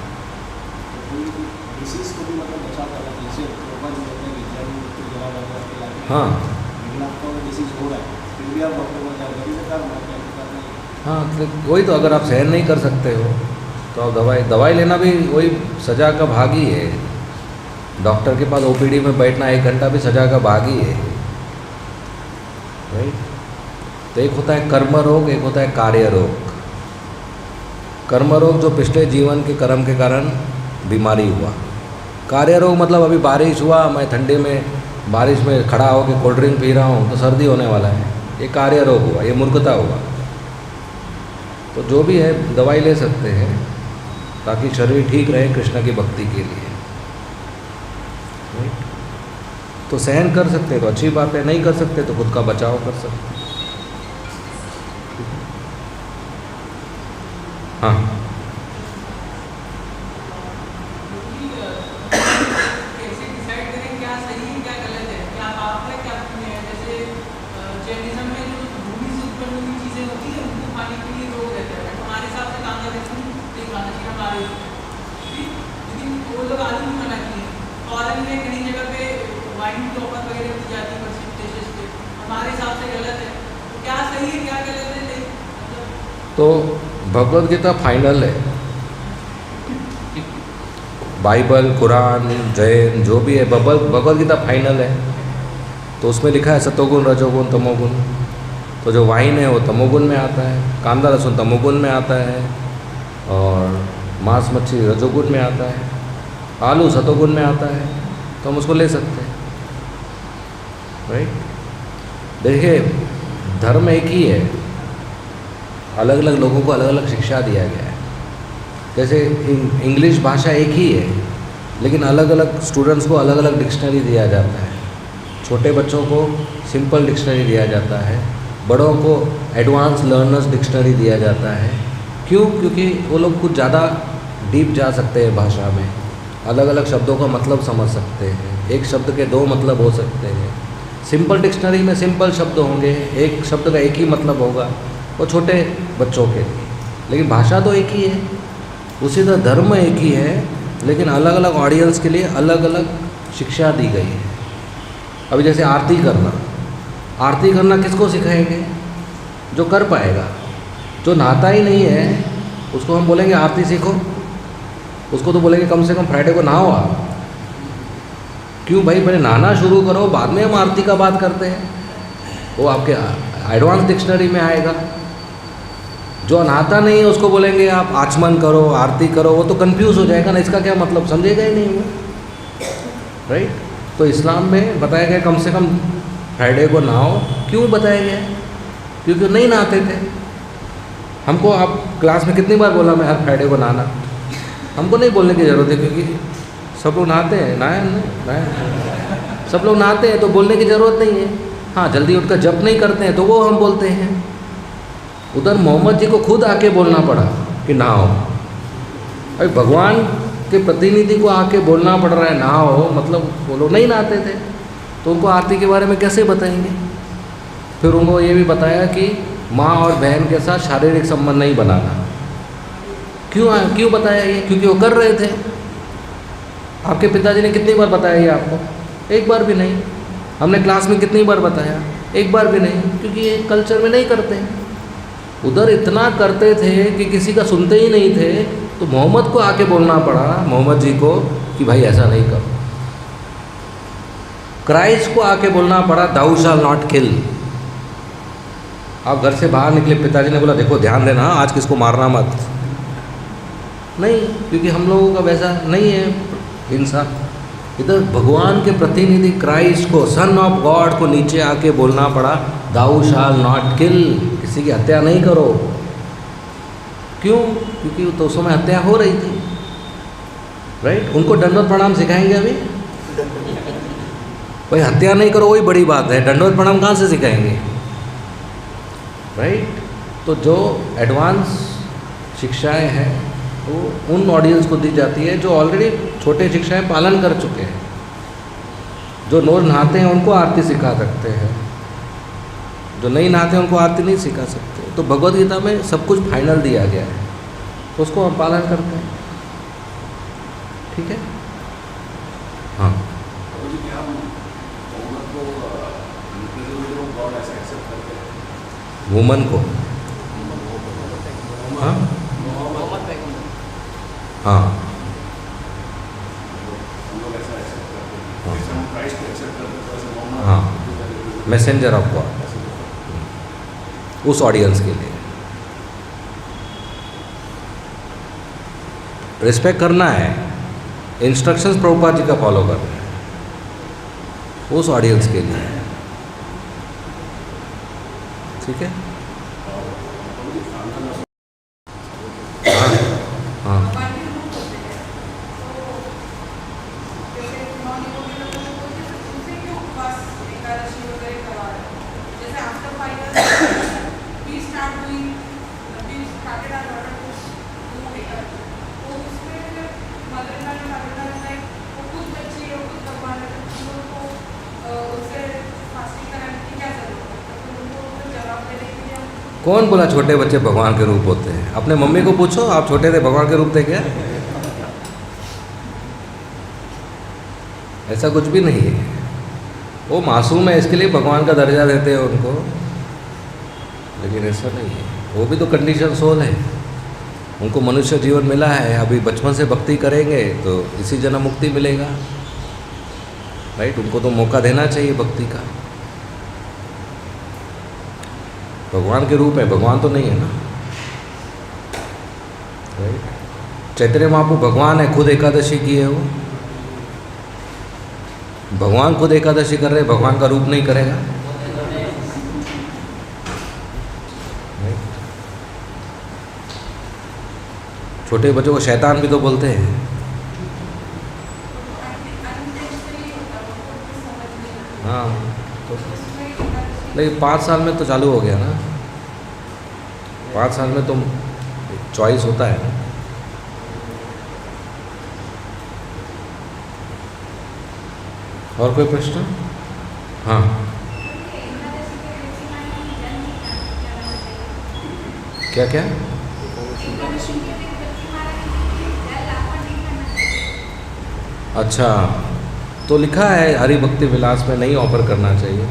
डिसीज को भी मतलब बचाव करना चाहिए। जैसे लोगों जो होते हैं विज्ञान में तो जला जाता है इलाके में, हाँ लेकिन आपको अगर डिसीज हो रहा है फिर भी आप डॉक्टर को जाकर भी सरकार नहीं। हाँ, तो वही तो, अगर आप सहन नहीं कर सकते हो तो आप दवाई लेना भी वही सजा का भाग ही है। डॉक्टर के पास ओपीडी में बैठना 1 घंटा भी सजा का भाग ही है, राइट। तो एक होता है कर्म रोग, एक होता है कार्य रोग। कर्म रोग जो पिछले जीवन के कर्म के कारण बीमारी हुआ। कार्य रोग मतलब अभी बारिश हुआ, मैं ठंडे में बारिश में खड़ा होकर कोल्ड ड्रिंक पी रहा हूँ तो सर्दी होने वाला है, ये कार्य रोग हुआ, ये मूर्खता हुआ। तो जो भी है दवाई ले सकते हैं ताकि शरीर ठीक रहे कृष्ण की भक्ति के लिए, राइट। तो सहन कर सकते हैं तो अच्छी बात है, नहीं कर सकते तो खुद का बचाव कर सकते हैं। हाँ, कैसे डिसाइड करें क्या सही है क्या गलत है, क्या पाप है क्या पुण्य है। जैसे जैनिज्म में जो भूमि से उत्पन्न हुई चीज़ें होती हैं उनको खाने के लिए रोग रहता है, बट हमारे हिसाब से कांदा लहसुन नहीं खाना चाहिए हमारे, लेकिन वो लोग आलू भी मना किए। फॉरेन में कई जगह पे वाइन की ऑफर वगैरह दी जाती है परसेंटेजेस पे, हमारे हिसाब से गलत है। तो क्या सही है क्या गलत है, नहीं मतलब तो भगवद गीता फाइनल है, बाइबल, कुरान, जैन जो भी है, भगवद गीता फाइनल है। तो उसमें लिखा है सतोगुण, रजोगुण, तमोगुण। तो जो वाइन है वो तमोगुण में आता है, कांदा लहसुन तमोगुण में आता है, और मांस मच्छी रजोगुण में आता है, आलू सतोगुण में आता है। तो हम उसको ले सकते हैं, राइट। देखिए, धर्म एक ही है, अलग अलग लोगों को अलग अलग शिक्षा दिया गया है। जैसे इंग्लिश भाषा एक ही है, लेकिन अलग अलग स्टूडेंट्स को अलग अलग डिक्शनरी दिया जाता है। छोटे बच्चों को सिंपल डिक्शनरी दिया जाता है, बड़ों को एडवांस लर्नर्स डिक्शनरी दिया जाता है। क्यों? क्योंकि वो लोग कुछ ज़्यादा डीप जा सकते हैं भाषा में, अलग अलग शब्दों का मतलब समझ सकते हैं, एक शब्द के 2 मतलब हो सकते हैं। सिंपल डिक्शनरी में सिंपल शब्द होंगे, एक शब्द का एक ही मतलब होगा, वो छोटे बच्चों के लिए। लेकिन भाषा तो एक ही है। उसी तरह धर्म एक ही है, लेकिन अलग अलग ऑडियंस के लिए अलग अलग शिक्षा दी गई है। अभी जैसे आरती करना किसको सिखाएंगे? जो कर पाएगा। जो नहाता ही नहीं है उसको हम बोलेंगे आरती सीखो, उसको तो बोलेंगे कम से कम फ्राइडे को नहाओ आप। क्यों भाई, पहले नहाना शुरू करो, बाद में हम आरती का बात करते हैं। वो आपके एडवांस डिक्शनरी में आएगा, जो नहाता नहीं है उसको बोलेंगे आप आचमन करो, आरती करो, वो तो कंफ्यूज हो जाएगा ना, इसका क्या मतलब, समझेगा ही नहीं वो, राइट। तो इस्लाम में बताया गया कम से कम फ्राइडे को नहाओ। क्यों बताया गया? क्योंकि नहीं नहाते थे। हमको आप क्लास में कितनी बार बोला मैं हर फ्राइडे को नहाना, हमको नहीं बोलने की ज़रूरत है, क्योंकि सब लोग नहाते हैं, नहाए सब लोग नहाते हैं, तो बोलने की ज़रूरत नहीं है। हाँ, जल्दी उठकर जप नहीं करते हैं तो वो हम बोलते हैं। उधर मोहम्मद जी को खुद आके बोलना पड़ा कि नहाओ। अभी भगवान के प्रतिनिधि को आके बोलना पड़ रहा है नहाओ, मतलब वो लोग नहीं नहाते थे, तो उनको आरती के बारे में कैसे बताएंगे? फिर उनको ये भी बताया कि माँ और बहन के साथ शारीरिक संबंध नहीं बनाना। क्यों बताया ये? क्योंकि वो कर रहे थे। आपके पिताजी ने कितनी बार बताया ये आपको? एक बार भी नहीं। हमने क्लास में कितनी बार बताया? एक बार भी नहीं, क्योंकि ये कल्चर में नहीं करते। उधर इतना करते थे कि किसी का सुनते ही नहीं थे, तो मोहम्मद को आके बोलना पड़ा, मोहम्मद जी को, कि भाई ऐसा नहीं करो। क्राइस्ट को आके बोलना पड़ा, दाऊ शैल नॉट किल। आप घर से बाहर निकले, पिताजी ने बोला देखो ध्यान देना, आज किसको मारना मत। नहीं, क्योंकि हम लोगों का वैसा नहीं है इंसान। इधर भगवान के प्रतिनिधि क्राइस्ट को, सन ऑफ गॉड को नीचे आके बोलना पड़ा, दाऊ शैल नॉट किल, किसी की हत्या नहीं करो। क्यों? क्योंकि तो उस समय हत्या हो रही थी, राइट। उनको दंडवत प्रणाम सिखाएंगे अभी? भाई हत्या नहीं करो, वही बड़ी बात है, दंडवत प्रणाम कहाँ से सिखाएंगे, राइट। तो जो एडवांस शिक्षाएं हैं वो उन ऑडियंस को दी जाती है जो ऑलरेडी छोटे शिक्षाएं पालन कर चुके हैं। जो रोज नहाते हैं उनको आरती सिखा सकते हैं, जो नहीं नहाते हैं उनको आरती नहीं सिखा सकते। तो भगवद गीता में सब कुछ फाइनल दिया गया है, तो उसको हम पालन करते हैं, ठीक है। हाँ, वुमन को, हाँ हाँ हाँ, मैसेंजर ऑफ गॉड, उस ऑडियंस के लिए रिस्पेक्ट करना है, इंस्ट्रक्शंस प्रभुपाद जी का फॉलो करना है, उस ऑडियंस के लिए, ठीक है। हाँ हाँ, कौन बोला छोटे बच्चे भगवान के रूप होते हैं? अपने मम्मी को पूछो, आप छोटे थे भगवान के रूप थे क्या? ऐसा कुछ भी नहीं है। वो मासूम है, इसके लिए भगवान का दर्जा देते हैं उनको, लेकिन ऐसा नहीं है। वो भी तो कंडीशन सोल है, उनको मनुष्य जीवन मिला है, अभी बचपन से भक्ति करेंगे तो इसी जन्म मुक्ति मिलेगा, राइट। उनको तो मौका देना चाहिए भक्ति का। भगवान के रूप में, भगवान तो नहीं है ना, राइट। चैतन्य महाप्रभु भगवान है, खुद एकादशी की है वो। भगवान खुद एकादशी कर रहे, भगवान का रूप नहीं करेगा, राइट। छोटे बच्चों को शैतान भी तो बोलते हैं। हाँ, तो लेकिन 5 साल में तो चालू हो गया ना, 5 साल में तो चॉइस होता है ना। और कोई प्रश्न? हाँ, क्या क्या? अच्छा, तो लिखा है हरि भक्ति विलास में नहीं ऑफर करना चाहिए,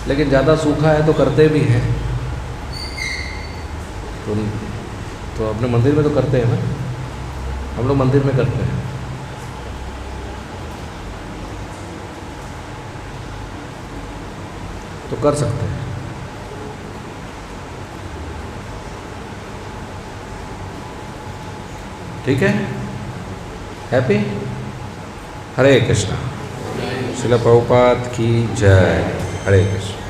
लेकिन ज़्यादा सूखा है तो करते भी हैं। तो अपने मंदिर में तो करते हैं ना, हम लोग मंदिर में करते हैं। तो कर सकते हैं। ठीक है, हैप्पी। हरे कृष्णा। श्रील प्रभुपाद की जय। हरे कृष्ण।